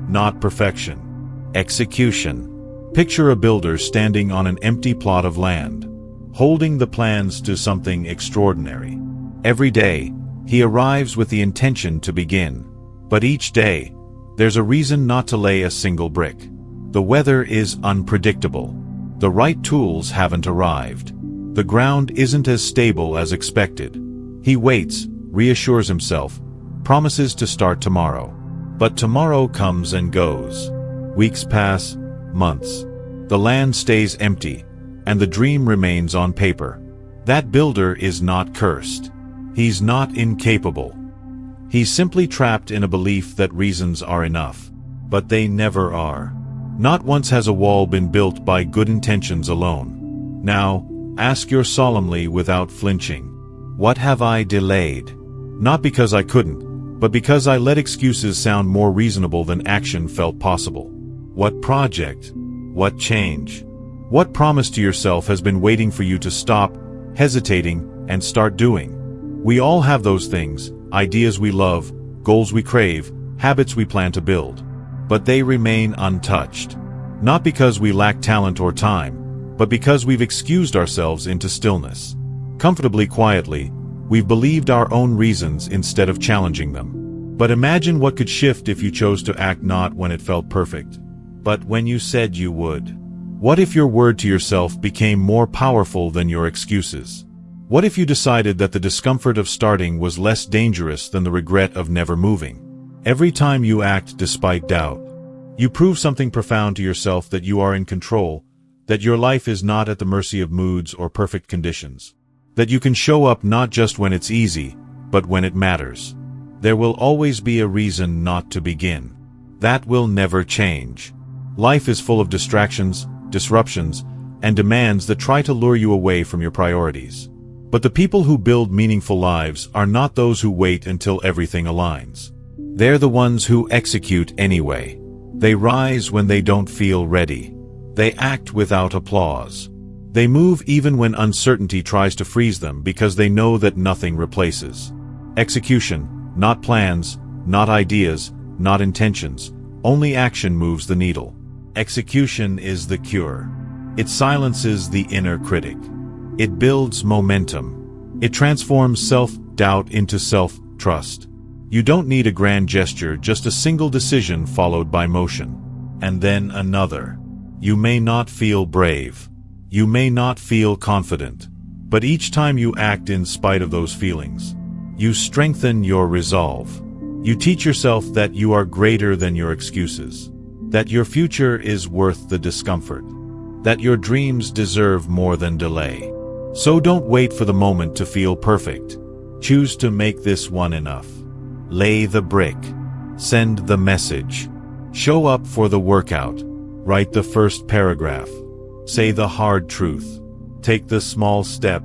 not perfection. Execution. Picture a builder standing on an empty plot of land, holding the plans to something extraordinary. Every day, he arrives with the intention to begin. But each day, there's a reason not to lay a single brick. The weather is unpredictable. The right tools haven't arrived. The ground isn't as stable as expected. He waits, reassures himself, promises to start tomorrow. But tomorrow comes and goes. Weeks pass, months. The land stays empty, and the dream remains on paper. That builder is not cursed. He's not incapable. He's simply trapped in a belief that reasons are enough. But they never are. Not once has a wall been built by good intentions alone. Now, ask yourself solemnly without flinching. What have I delayed? Not because I couldn't, but because I let excuses sound more reasonable than action felt possible. What project? What change? What promise to yourself has been waiting for you to stop hesitating and start doing? We all have those things, ideas we love, goals we crave, habits we plan to build. But they remain untouched. Not because we lack talent or time, but because we've excused ourselves into stillness. Comfortably, quietly, we've believed our own reasons instead of challenging them. But imagine what could shift if you chose to act not when it felt perfect, but when you said you would. What if your word to yourself became more powerful than your excuses? What if you decided that the discomfort of starting was less dangerous than the regret of never moving? Every time you act despite doubt, you prove something profound to yourself: that you are in control, that your life is not at the mercy of moods or perfect conditions, that you can show up not just when it's easy, but when it matters. There will always be a reason not to begin. That will never change. Life is full of distractions, disruptions, and demands that try to lure you away from your priorities. But the people who build meaningful lives are not those who wait until everything aligns. They're the ones who execute anyway. They rise when they don't feel ready. They act without applause. They move even when uncertainty tries to freeze them because they know that nothing replaces. Execution, not plans, not ideas, not intentions. Only action moves the needle. Execution is the cure. It silences the inner critic. It builds momentum. It transforms self-doubt into self-trust. You don't need a grand gesture, just a single decision followed by motion. And then another. You may not feel brave. You may not feel confident. But each time you act in spite of those feelings, you strengthen your resolve. You teach yourself that you are greater than your excuses, that your future is worth the discomfort, that your dreams deserve more than delay. So don't wait for the moment to feel perfect. Choose to make this one enough. Lay the brick. Send the message. Show up for the workout. Write the first paragraph. Say the hard truth. Take the small step.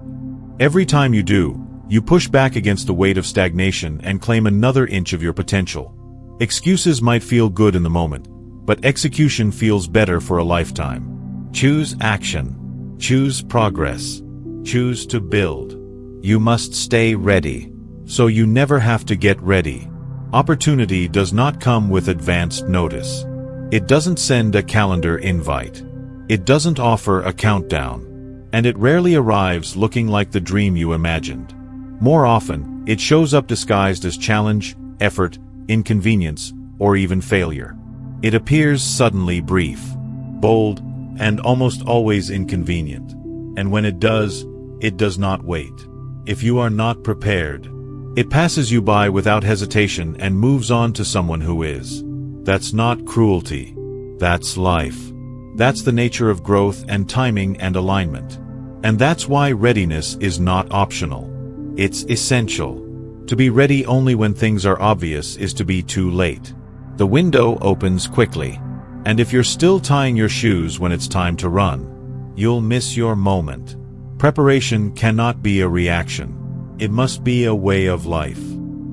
Every time you do, you push back against the weight of stagnation and claim another inch of your potential. Excuses might feel good in the moment, but execution feels better for a lifetime. Choose action. Choose progress. Choose to build. You must stay ready, so you never have to get ready. Opportunity does not come with advanced notice. It doesn't send a calendar invite. It doesn't offer a countdown. And it rarely arrives looking like the dream you imagined. More often, it shows up disguised as challenge, effort, inconvenience, or even failure. It appears suddenly brief, bold, and almost always inconvenient. And when it does not wait. If you are not prepared, it passes you by without hesitation and moves on to someone who is. That's not cruelty. That's life. That's the nature of growth and timing and alignment. And that's why readiness is not optional. It's essential. To be ready only when things are obvious is to be too late. The window opens quickly. And if you're still tying your shoes when it's time to run, you'll miss your moment. Preparation cannot be a reaction. It must be a way of life.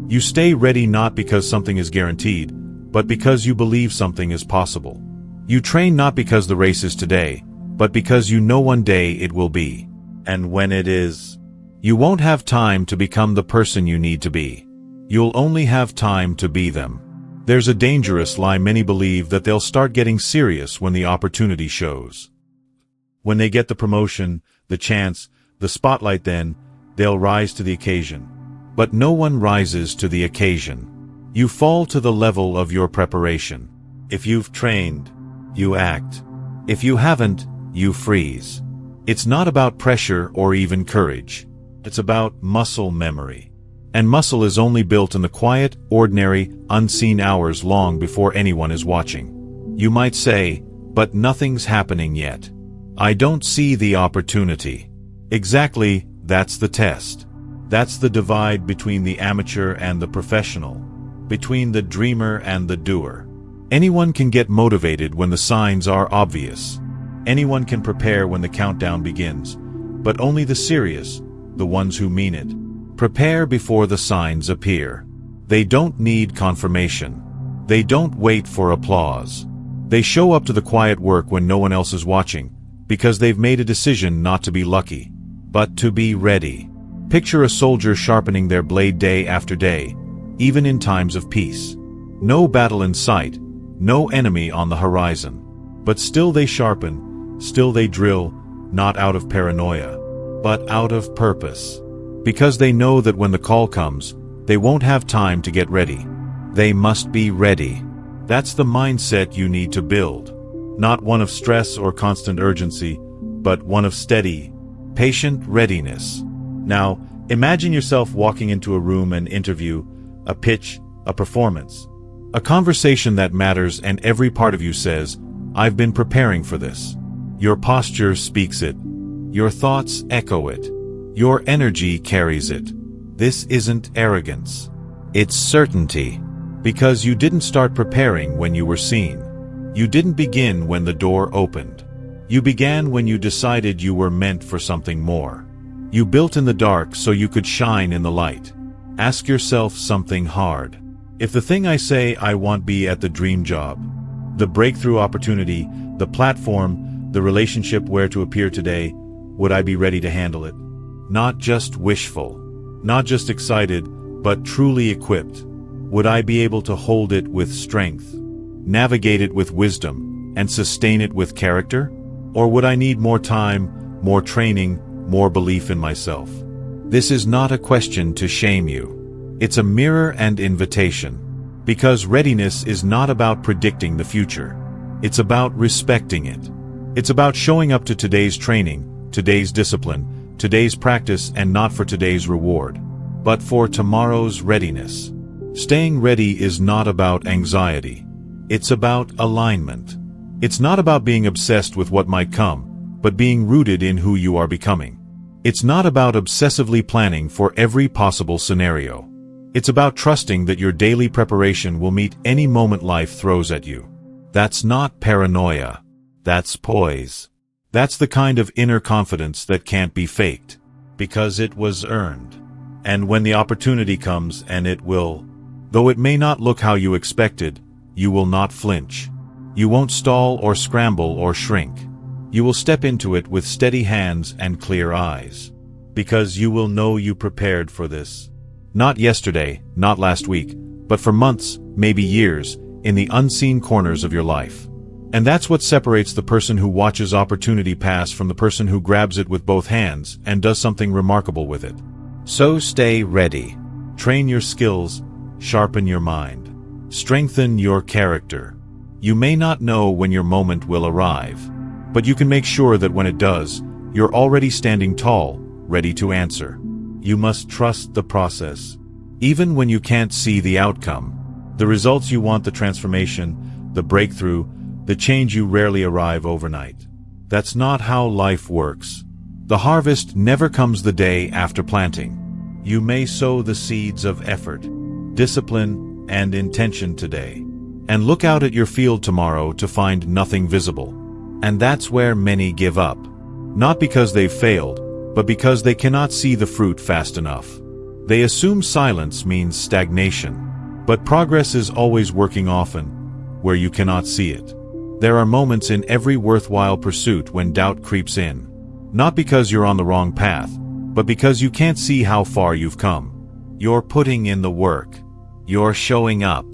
You stay ready not because something is guaranteed, but because you believe something is possible. You train not because the race is today, but because you know one day it will be. And when it is, you won't have time to become the person you need to be. You'll only have time to be them. There's a dangerous lie many believe that they'll start getting serious when the opportunity shows. When they get the promotion, the chance, the spotlight, then they'll rise to the occasion. But no one rises to the occasion. You fall to the level of your preparation. If you've trained, you act. If you haven't, you freeze. It's not about pressure or even courage. It's about muscle memory. And muscle is only built in the quiet, ordinary, unseen hours long before anyone is watching. You might say, but nothing's happening yet. I don't see the opportunity. Exactly, that's the test. That's the divide between the amateur and the professional, between the dreamer and the doer. Anyone can get motivated when the signs are obvious. Anyone can prepare when the countdown begins, but only the serious, the ones who mean it, prepare before the signs appear. They don't need confirmation. They don't wait for applause. They show up to the quiet work when no one else is watching, because they've made a decision not to be lucky, but to be ready. Picture a soldier sharpening their blade day after day, even in times of peace. No battle in sight, no enemy on the horizon. But still they sharpen, still they drill, not out of paranoia, but out of purpose. Because they know that when the call comes, they won't have time to get ready. They must be ready. That's the mindset you need to build. Not one of stress or constant urgency, but one of steady, patient readiness. Now, imagine yourself walking into a room, an interview, a pitch, a performance, a conversation that matters, and every part of you says, I've been preparing for this. Your posture speaks it. Your thoughts echo it. Your energy carries it. This isn't arrogance. It's certainty. Because you didn't start preparing when you were seen. You didn't begin when the door opened. You began when you decided you were meant for something more. You built in the dark so you could shine in the light. Ask yourself something hard. If the thing I say I want be at the dream job, the breakthrough opportunity, the platform, the relationship where to appear today, would I be ready to handle it? Not just wishful, not just excited, but truly equipped. Would I be able to hold it with strength, navigate it with wisdom, and sustain it with character? Or would I need more time, more training, more belief in myself? This is not a question to shame you. It's a mirror and invitation. Because readiness is not about predicting the future. It's about respecting it. It's about showing up to today's training, today's discipline, today's practice, and not for today's reward, but for tomorrow's readiness. Staying ready is not about anxiety. It's about alignment. It's not about being obsessed with what might come, but being rooted in who you are becoming. It's not about obsessively planning for every possible scenario. It's about trusting that your daily preparation will meet any moment life throws at you. That's not paranoia. That's poise. That's the kind of inner confidence that can't be faked, because it was earned. And when the opportunity comes, and it will, though it may not look how you expected, you will not flinch. You won't stall or scramble or shrink. You will step into it with steady hands and clear eyes. Because you will know you prepared for this. Not yesterday, not last week, but for months, maybe years, in the unseen corners of your life. And that's what separates the person who watches opportunity pass from the person who grabs it with both hands and does something remarkable with it. So stay ready. Train your skills, sharpen your mind, strengthen your character. You may not know when your moment will arrive, but you can make sure that when it does, you're already standing tall, ready to answer. You must trust the process. Even when you can't see the outcome, the results you want, the transformation, the breakthrough, the change you rarely arrive overnight. That's not how life works. The harvest never comes the day after planting. You may sow the seeds of effort, discipline, and intention today, and look out at your field tomorrow to find nothing visible. And that's where many give up. Not because they've failed, but because they cannot see the fruit fast enough. They assume silence means stagnation. But progress is always working often, where you cannot see it. There are moments in every worthwhile pursuit when doubt creeps in. Not because you're on the wrong path, but because you can't see how far you've come. You're putting in the work. You're showing up.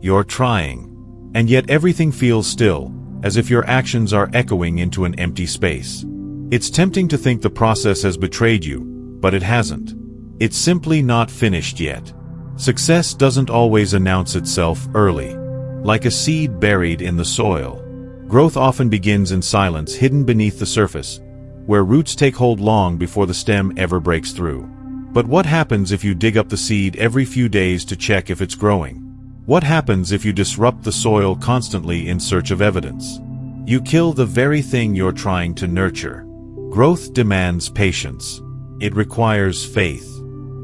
You're trying. And yet everything feels still, as if your actions are echoing into an empty space. It's tempting to think the process has betrayed you, but it hasn't. It's simply not finished yet. Success doesn't always announce itself early. Like a seed buried in the soil, growth often begins in silence, hidden beneath the surface, where roots take hold long before the stem ever breaks through. But what happens if you dig up the seed every few days to check if it's growing? What happens if you disrupt the soil constantly in search of evidence? You kill the very thing you're trying to nurture. Growth demands patience. It requires faith.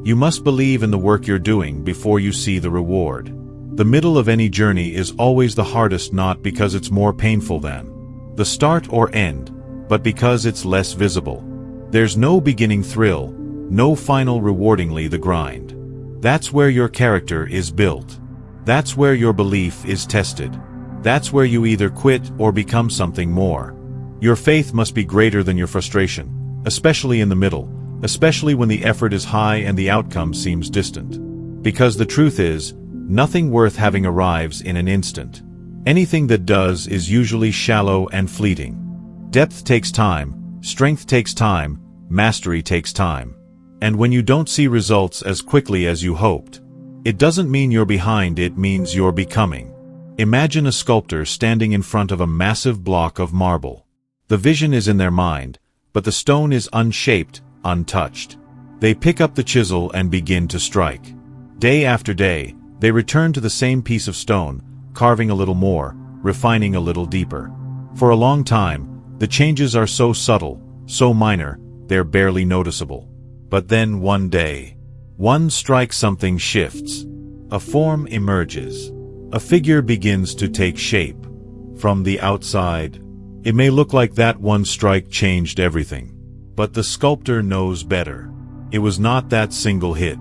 You must believe in the work you're doing before you see the reward. The middle of any journey is always the hardest, not because it's more painful than the start or end, but because it's less visible. There's no beginning thrill, no final rewardingly the grind. That's where your character is built. That's where your belief is tested. That's where you either quit or become something more. Your faith must be greater than your frustration, especially in the middle, especially when the effort is high and the outcome seems distant. Because the truth is, nothing worth having arrives in an instant. Anything that does is usually shallow and fleeting. Depth takes time, strength takes time, mastery takes time. And when you don't see results as quickly as you hoped, it doesn't mean you're behind, it means you're becoming. Imagine a sculptor standing in front of a massive block of marble. The vision is in their mind, but the stone is unshaped, untouched. They pick up the chisel and begin to strike. Day after day, they return to the same piece of stone, carving a little more, refining a little deeper. For a long time, the changes are so subtle, so minor, they're barely noticeable. But then one day, one strike, something shifts. A form emerges. A figure begins to take shape. From the outside, it may look like that one strike changed everything. But the sculptor knows better. It was not that single hit.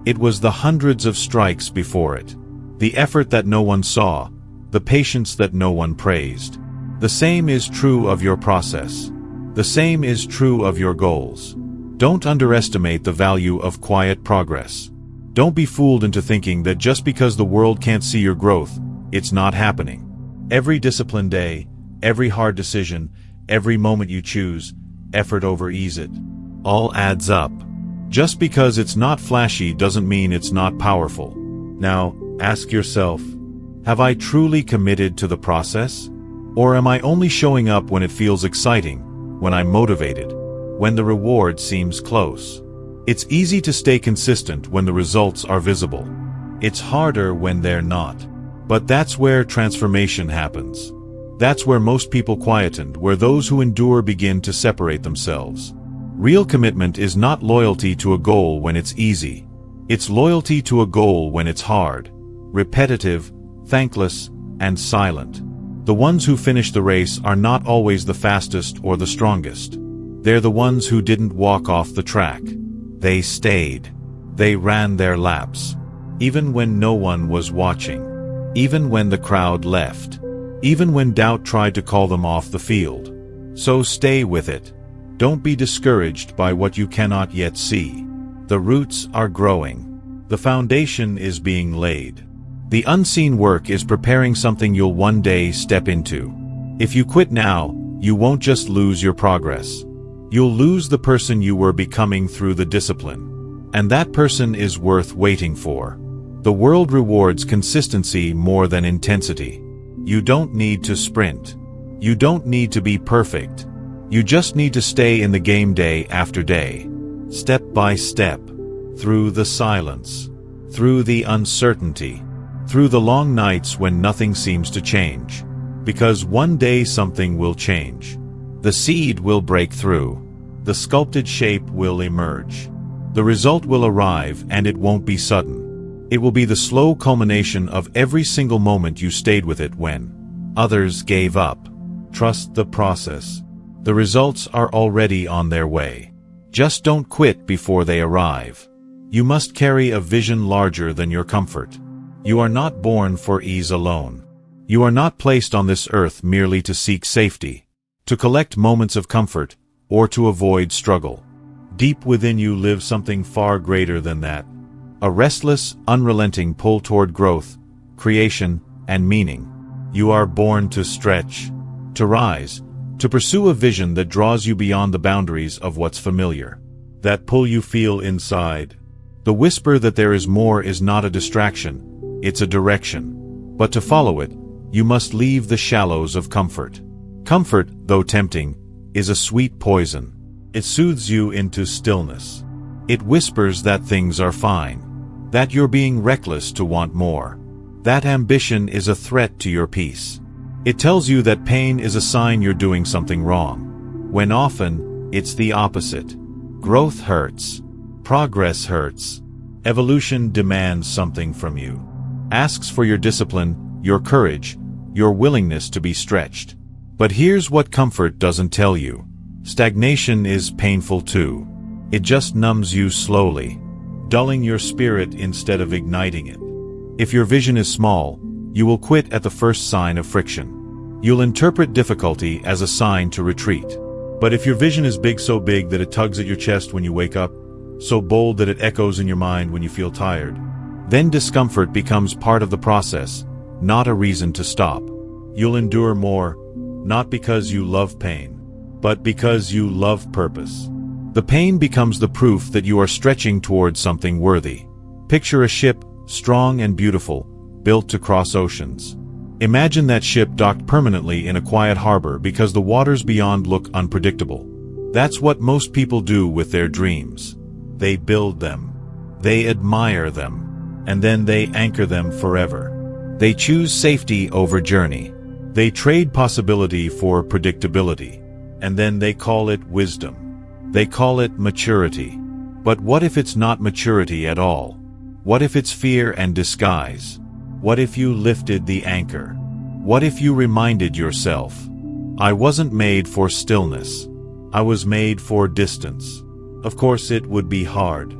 It was the hundreds of strikes before it. The effort that no one saw, the patience that no one praised. The same is true of your process. The same is true of your goals. Don't underestimate the value of quiet progress. Don't be fooled into thinking that just because the world can't see your growth, it's not happening. Every disciplined day, every hard decision, every moment you choose, effort over ease it, all adds up. Just because it's not flashy doesn't mean it's not powerful. Now, ask yourself, have I truly committed to the process? Or am I only showing up when it feels exciting, when I'm motivated, when the reward seems close? It's easy to stay consistent when the results are visible. It's harder when they're not. But that's where transformation happens. That's where most people quieten, where those who endure begin to separate themselves. Real commitment is not loyalty to a goal when it's easy. It's loyalty to a goal when it's hard, repetitive, thankless, and silent. The ones who finish the race are not always the fastest or the strongest. They're the ones who didn't walk off the track. They stayed. They ran their laps. Even when no one was watching. Even when the crowd left. Even when doubt tried to call them off the field. So stay with it. Don't be discouraged by what you cannot yet see. The roots are growing. The foundation is being laid. The unseen work is preparing something you'll one day step into. If you quit now, you won't just lose your progress. You'll lose the person you were becoming through the discipline. And that person is worth waiting for. The world rewards consistency more than intensity. You don't need to sprint. You don't need to be perfect. You just need to stay in the game day after day, step by step, through the silence, through the uncertainty, through the long nights when nothing seems to change. Because one day something will change. The seed will break through. The sculpted shape will emerge. The result will arrive, and it won't be sudden. It will be the slow culmination of every single moment you stayed with it when others gave up. Trust the process. The results are already on their way. Just don't quit before they arrive. You must carry a vision larger than your comfort. You are not born for ease alone. You are not placed on this earth merely to seek safety, to collect moments of comfort, or to avoid struggle. Deep within you lives something far greater than that. A restless, unrelenting pull toward growth, creation, and meaning. You are born to stretch, to rise, to pursue a vision that draws you beyond the boundaries of what's familiar. That pull you feel inside. The whisper that there is more is not a distraction, it's a direction. But to follow it, you must leave the shallows of comfort. Comfort, though tempting, is a sweet poison. It soothes you into stillness. It whispers that things are fine. That you're being reckless to want more. That ambition is a threat to your peace. It tells you that pain is a sign you're doing something wrong. When often, it's the opposite. Growth hurts. Progress hurts. Evolution demands something from you. Asks for your discipline, your courage, your willingness to be stretched. But here's what comfort doesn't tell you. Stagnation is painful too. It just numbs you slowly, dulling your spirit instead of igniting it. If your vision is small, you will quit at the first sign of friction. You'll interpret difficulty as a sign to retreat. But if your vision is big, so big that it tugs at your chest when you wake up, so bold that it echoes in your mind when you feel tired, then discomfort becomes part of the process, not a reason to stop. You'll endure more, not because you love pain, but because you love purpose. The pain becomes the proof that you are stretching towards something worthy. Picture a ship, strong and beautiful, built to cross oceans. Imagine that ship docked permanently in a quiet harbor because the waters beyond look unpredictable. That's what most people do with their dreams. They build them. They admire them. And then they anchor them forever. They choose safety over journey. They trade possibility for predictability. And then they call it wisdom. They call it maturity. But what if it's not maturity at all? What if it's fear and disguise? What if you lifted the anchor? What if you reminded yourself, I wasn't made for stillness. I was made for distance. Of course it would be hard.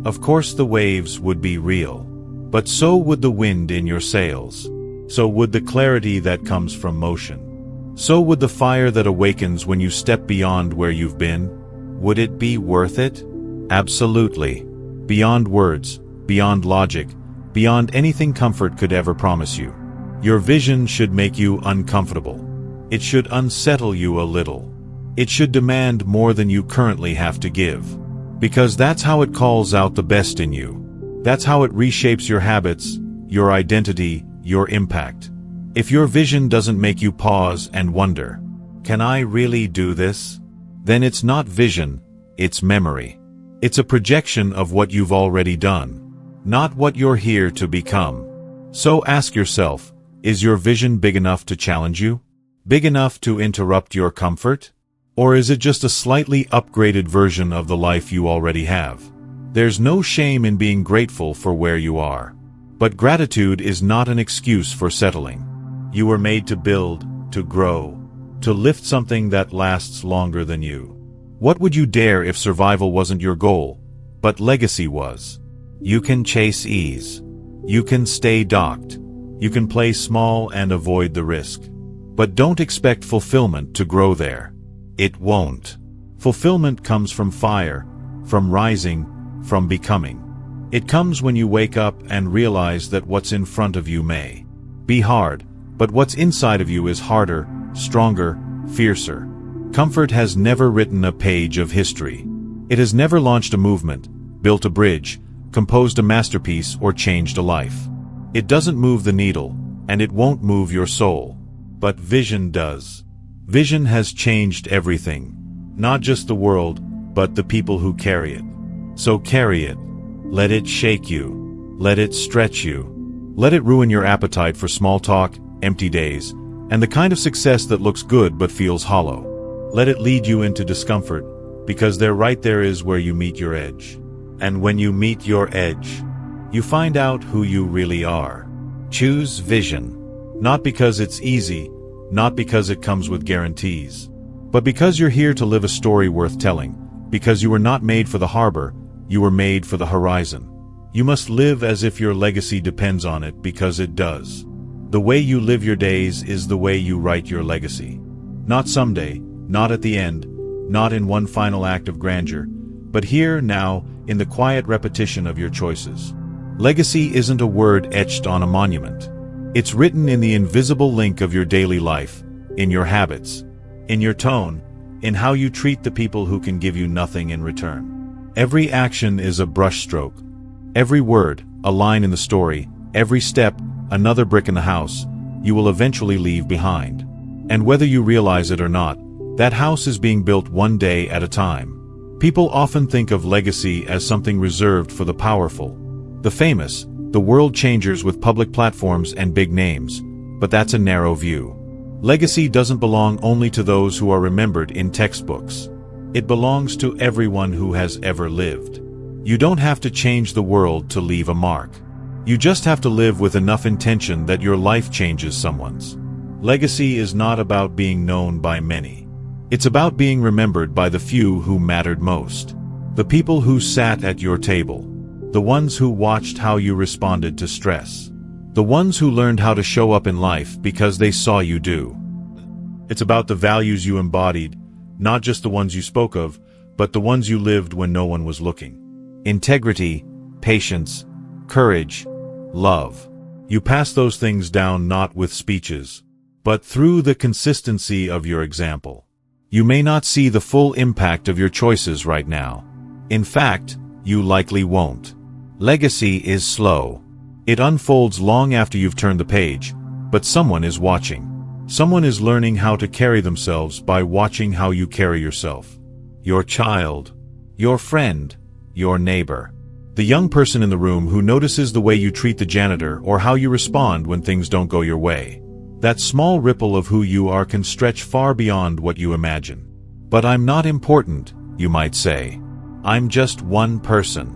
Of course the waves would be real. But so would the wind in your sails. So would the clarity that comes from motion. So would the fire that awakens when you step beyond where you've been. Would it be worth it? Absolutely. Beyond words, beyond logic, beyond anything comfort could ever promise you. Your vision should make you uncomfortable. It should unsettle you a little. It should demand more than you currently have to give. Because that's how it calls out the best in you. That's how it reshapes your habits, your identity, your impact. If your vision doesn't make you pause and wonder, can I really do this? Then it's not vision, it's memory. It's a projection of what you've already done, not what you're here to become. So ask yourself, is your vision big enough to challenge you? Big enough to interrupt your comfort? Or is it just a slightly upgraded version of the life you already have? There's no shame in being grateful for where you are. But gratitude is not an excuse for settling. You were made to build, to grow, to lift something that lasts longer than you. What would you dare if survival wasn't your goal, but legacy was? You can chase ease. You can stay docked. You can play small and avoid the risk. But don't expect fulfillment to grow there. It won't. Fulfillment comes from fire, from rising, from becoming. It comes when you wake up and realize that what's in front of you may be hard, but what's inside of you is harder, stronger, fiercer. Comfort has never written a page of history. It has never launched a movement, built a bridge, composed a masterpiece, or changed a life. It doesn't move the needle, and it won't move your soul. But vision does. Vision has changed everything. Not just the world, but the people who carry it. So carry it. Let it shake you. Let it stretch you. Let it ruin your appetite for small talk, empty days, and the kind of success that looks good but feels hollow. Let it lead you into discomfort, because right there is where you meet your edge. And when you meet your edge, you find out who you really are. Choose vision. Not because it's easy, not because it comes with guarantees, but because you're here to live a story worth telling, because you were not made for the harbor, you were made for the horizon. You must live as if your legacy depends on it, because it does. The way you live your days is the way you write your legacy. Not someday, not at the end, not in one final act of grandeur, but here, now, in the quiet repetition of your choices. Legacy isn't a word etched on a monument. It's written in the invisible link of your daily life, in your habits, in your tone, in how you treat the people who can give you nothing in return. Every action is a brushstroke. Every word, a line in the story, every step, another brick in the house, you will eventually leave behind. And whether you realize it or not, that house is being built one day at a time. People often think of legacy as something reserved for the powerful, the famous, the world changers with public platforms and big names, but that's a narrow view. Legacy doesn't belong only to those who are remembered in textbooks. It belongs to everyone who has ever lived. You don't have to change the world to leave a mark. You just have to live with enough intention that your life changes someone's. Legacy is not about being known by many. It's about being remembered by the few who mattered most. The people who sat at your table. The ones who watched how you responded to stress. The ones who learned how to show up in life because they saw you do. It's about the values you embodied, not just the ones you spoke of, but the ones you lived when no one was looking. Integrity, patience, courage, love. You pass those things down not with speeches, but through the consistency of your example. You may not see the full impact of your choices right now. In fact, you likely won't. Legacy is slow. It unfolds long after you've turned the page, but someone is watching. Someone is learning how to carry themselves by watching how you carry yourself. Your child, your friend, your neighbor. The young person in the room who notices the way you treat the janitor or how you respond when things don't go your way. That small ripple of who you are can stretch far beyond what you imagine. But I'm not important, you might say. I'm just one person.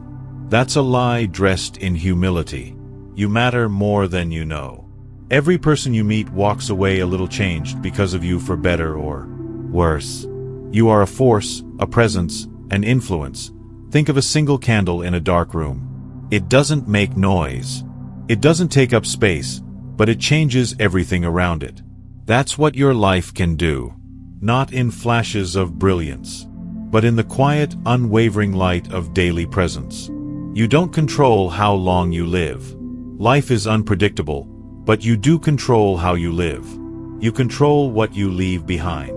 That's a lie dressed in humility. You matter more than you know. Every person you meet walks away a little changed because of you, for better or worse. You are a force, a presence, an influence. Think of a single candle in a dark room. It doesn't make noise. It doesn't take up space, but it changes everything around it. That's what your life can do. Not in flashes of brilliance, but in the quiet, unwavering light of daily presence. You don't control how long you live. Life is unpredictable, but you do control how you live. You control what you leave behind.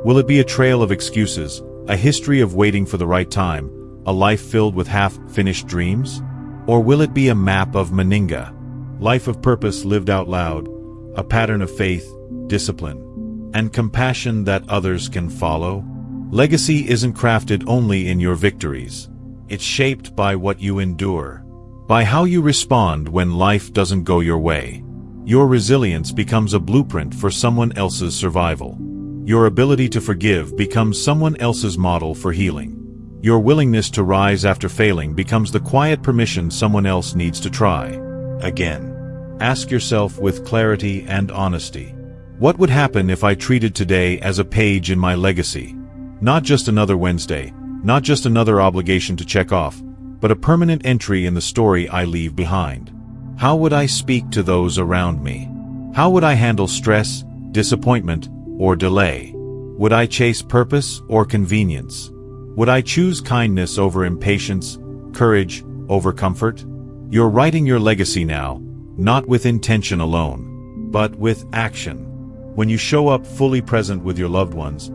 Will it be a trail of excuses, a history of waiting for the right time, a life filled with half-finished dreams? Or will it be a map of Meninga, life of purpose lived out loud, a pattern of faith, discipline, and compassion that others can follow? Legacy isn't crafted only in your victories. It's shaped by what you endure, by how you respond when life doesn't go your way. Your resilience becomes a blueprint for someone else's survival. Your ability to forgive becomes someone else's model for healing. Your willingness to rise after failing becomes the quiet permission someone else needs to try again. Ask yourself with clarity and honesty, what would happen if I treated today as a page in my legacy? Not just another Wednesday, not just another obligation to check off, but a permanent entry in the story I leave behind. How would I speak to those around me? How would I handle stress, disappointment, or delay? Would I chase purpose or convenience? Would I choose kindness over impatience, courage over comfort? You're writing your legacy now, not with intention alone, but with action. When you show up fully present with your loved ones,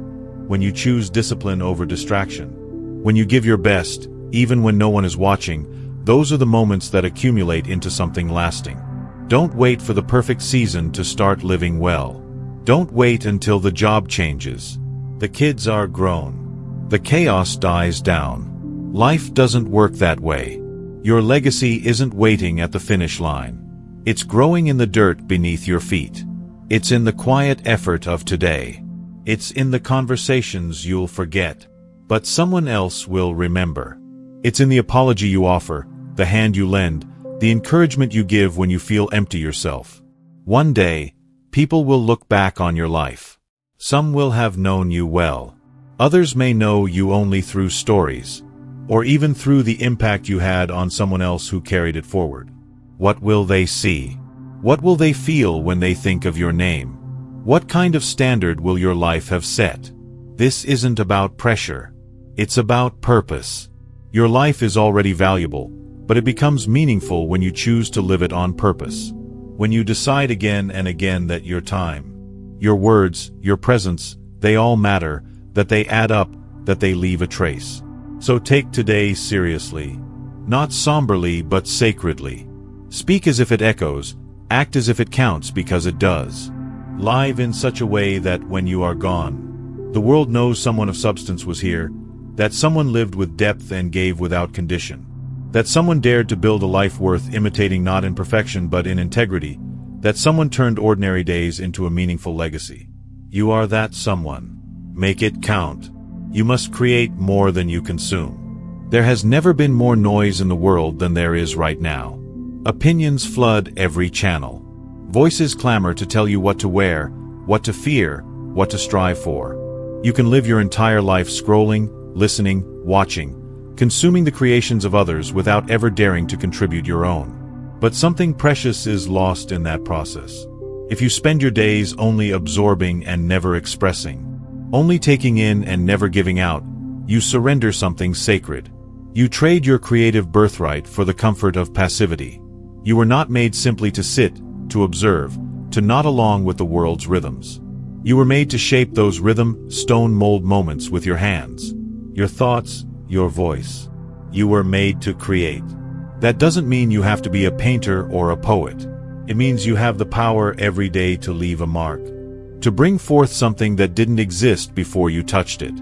when you choose discipline over distraction, when you give your best, even when no one is watching, those are the moments that accumulate into something lasting. Don't wait for the perfect season to start living well. Don't wait until the job changes. The kids are grown. The chaos dies down. Life doesn't work that way. Your legacy isn't waiting at the finish line. It's growing in the dirt beneath your feet. It's in the quiet effort of today. It's in the conversations you'll forget, but someone else will remember. It's in the apology you offer, the hand you lend, the encouragement you give when you feel empty yourself. One day, people will look back on your life. Some will have known you well. Others may know you only through stories, or even through the impact you had on someone else who carried it forward. What will they see? What will they feel when they think of your name? What kind of standard will your life have set? This isn't about pressure. It's about purpose. Your life is already valuable, but it becomes meaningful when you choose to live it on purpose. When you decide again and again that your time, your words, your presence, they all matter, that they add up, that they leave a trace. So take today seriously. Not somberly, but sacredly. Speak as if it echoes, act as if it counts because it does. Live in such a way that when you are gone, the world knows someone of substance was here, that someone lived with depth and gave without condition, that someone dared to build a life worth imitating not in perfection but in integrity, that someone turned ordinary days into a meaningful legacy. You are that someone. Make it count. You must create more than you consume. There has never been more noise in the world than there is right now. Opinions flood every channel. Voices clamor to tell you what to wear, what to fear, what to strive for. You can live your entire life scrolling, listening, watching, consuming the creations of others without ever daring to contribute your own. But something precious is lost in that process. If you spend your days only absorbing and never expressing, only taking in and never giving out, you surrender something sacred. You trade your creative birthright for the comfort of passivity. You were not made simply to sit, to observe, to nod along with the world's rhythms. You were made to shape those stone mold moments with your hands, your thoughts, your voice. You were made to create. That doesn't mean you have to be a painter or a poet. It means you have the power every day to leave a mark, to bring forth something that didn't exist before you touched it.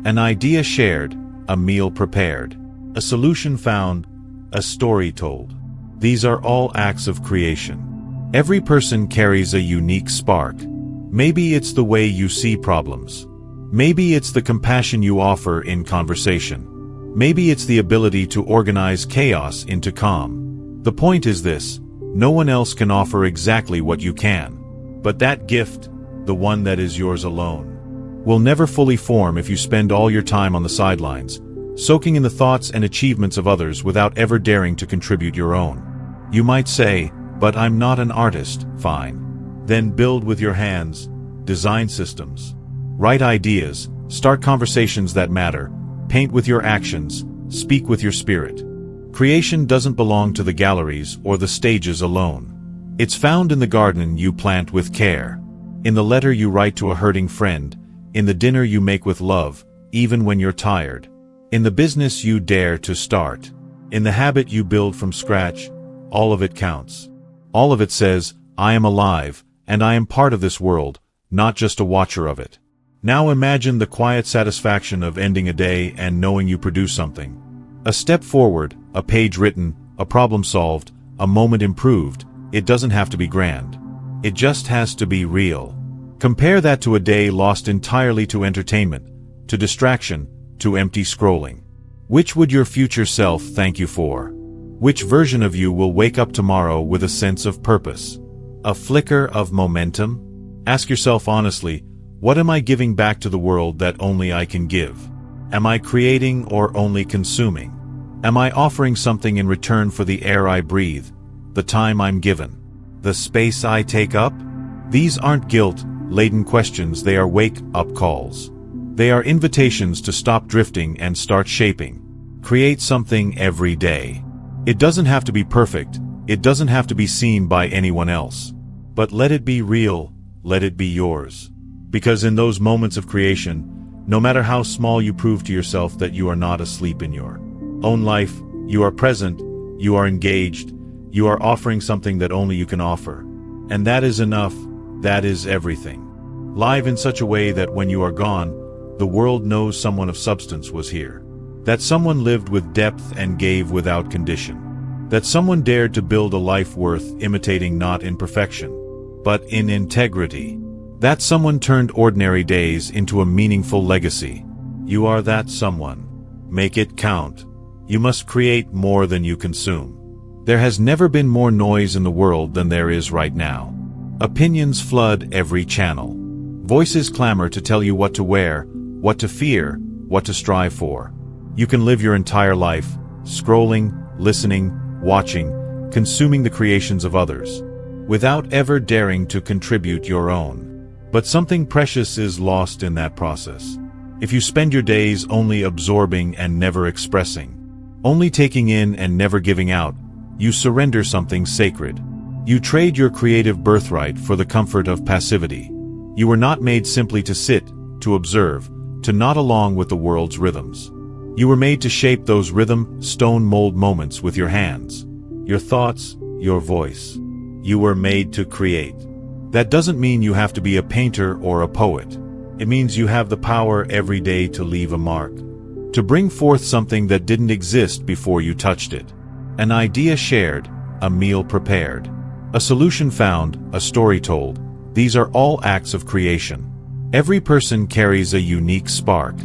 An idea shared, a meal prepared, a solution found, a story told. These are all acts of creation. Every person carries a unique spark. Maybe it's the way you see problems. Maybe it's the compassion you offer in conversation. Maybe it's the ability to organize chaos into calm. The point is this: No one else can offer exactly what you can. But that gift, the one that is yours alone, will never fully form if you spend all your time on the sidelines, soaking in the thoughts and achievements of others without ever daring to contribute your own. You might say, "But I'm not an artist." Fine. Then build with your hands, design systems, write ideas, start conversations that matter, paint with your actions, speak with your spirit. Creation doesn't belong to the galleries or the stages alone. It's found in the garden you plant with care, in the letter you write to a hurting friend, in the dinner you make with love, even when you're tired, in the business you dare to start, in the habit you build from scratch. All of it counts. All of it says, "I am alive, and I am part of this world, not just a watcher of it." Now imagine the quiet satisfaction of ending a day and knowing you produced something. A step forward, a page written, a problem solved, a moment improved. It doesn't have to be grand. It just has to be real. Compare that to a day lost entirely to entertainment, to distraction, to empty scrolling. Which would your future self thank you for? Which version of you will wake up tomorrow with a sense of purpose? A flicker of momentum? Ask yourself honestly, what am I giving back to the world that only I can give? Am I creating or only consuming? Am I offering something in return for the air I breathe, the time I'm given, the space I take up? These aren't guilt-laden questions, they are wake-up calls. They are invitations to stop drifting and start shaping. Create something every day. It doesn't have to be perfect, it doesn't have to be seen by anyone else. But let it be real, let it be yours. Because in those moments of creation, no matter how small, you prove to yourself that you are not asleep in your own life. You are present, you are engaged, you are offering something that only you can offer. And that is enough, that is everything. Live in such a way that when you are gone, the world knows someone of substance was here. That someone lived with depth and gave without condition. That someone dared to build a life worth imitating, not in perfection, but in integrity. That someone turned ordinary days into a meaningful legacy. You are that someone. Make it count. You must create more than you consume. There has never been more noise in the world than there is right now. Opinions flood every channel. Voices clamor to tell you what to wear, what to fear, what to strive for. You can live your entire life, scrolling, listening, watching, consuming the creations of others, without ever daring to contribute your own. But something precious is lost in that process. If you spend your days only absorbing and never expressing, only taking in and never giving out, you surrender something sacred. You trade your creative birthright for the comfort of passivity. You were not made simply to sit, to observe, to nod along with the world's rhythms. You were made to shape those stone mold moments with your hands, your thoughts, your voice. You were made to create. That doesn't mean you have to be a painter or a poet. It means you have the power every day to leave a mark, to bring forth something that didn't exist before you touched it. An idea shared, a meal prepared, a solution found, a story told. These are all acts of creation. Every person carries a unique spark.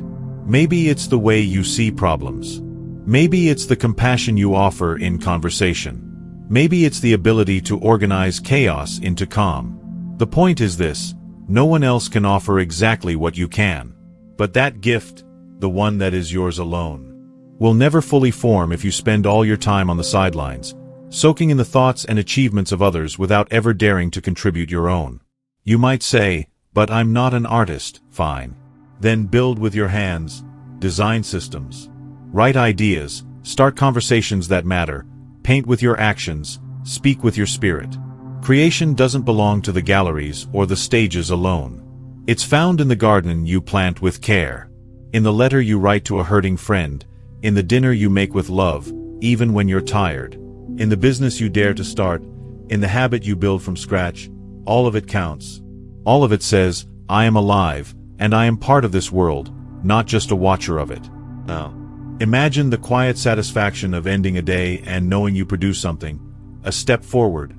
Maybe it's the way you see problems. Maybe it's the compassion you offer in conversation. Maybe it's the ability to organize chaos into calm. The point is this: no one else can offer exactly what you can. But that gift, the one that is yours alone, will never fully form if you spend all your time on the sidelines, soaking in the thoughts and achievements of others without ever daring to contribute your own. You might say, "But I'm not an artist." Fine. Then build with your hands, design systems, write ideas, start conversations that matter, paint with your actions, speak with your spirit. Creation doesn't belong to the galleries or the stages alone. It's found in the garden you plant with care, in the letter you write to a hurting friend, in the dinner you make with love, even when you're tired, in the business you dare to start, in the habit you build from scratch. All of it counts. All of it says, "I am alive, and I am part of this world, not just a watcher of it." Now, imagine the quiet satisfaction of ending a day and knowing you produced something, a step forward,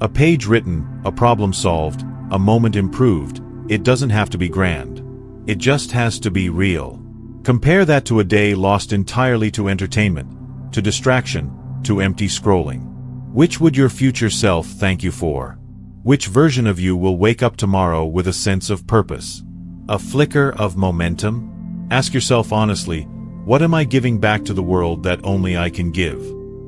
a page written, a problem solved, a moment improved. It doesn't have to be grand. It just has to be real. Compare that to a day lost entirely to entertainment, to distraction, to empty scrolling. Which would your future self thank you for? Which version of you will wake up tomorrow with a sense of purpose? A flicker of momentum? Ask yourself honestly, what am I giving back to the world that only I can give?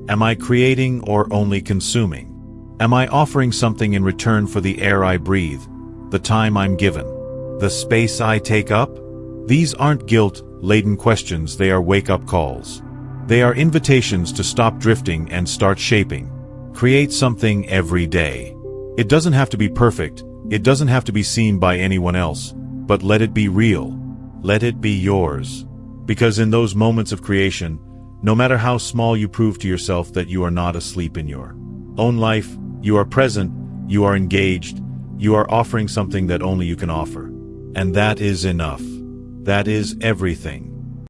Am I creating or only consuming? Am I offering something in return for the air I breathe, the time I'm given, the space I take up? These aren't guilt-laden questions, they are wake-up calls. They are invitations to stop drifting and start shaping. Create something every day. It doesn't have to be perfect, it doesn't have to be seen by anyone else, but let it be real. Let it be yours. Because in those moments of creation, no matter how small, you prove to yourself that you are not asleep in your own life. You are present, you are engaged, you are offering something that only you can offer. And that is enough. That is everything.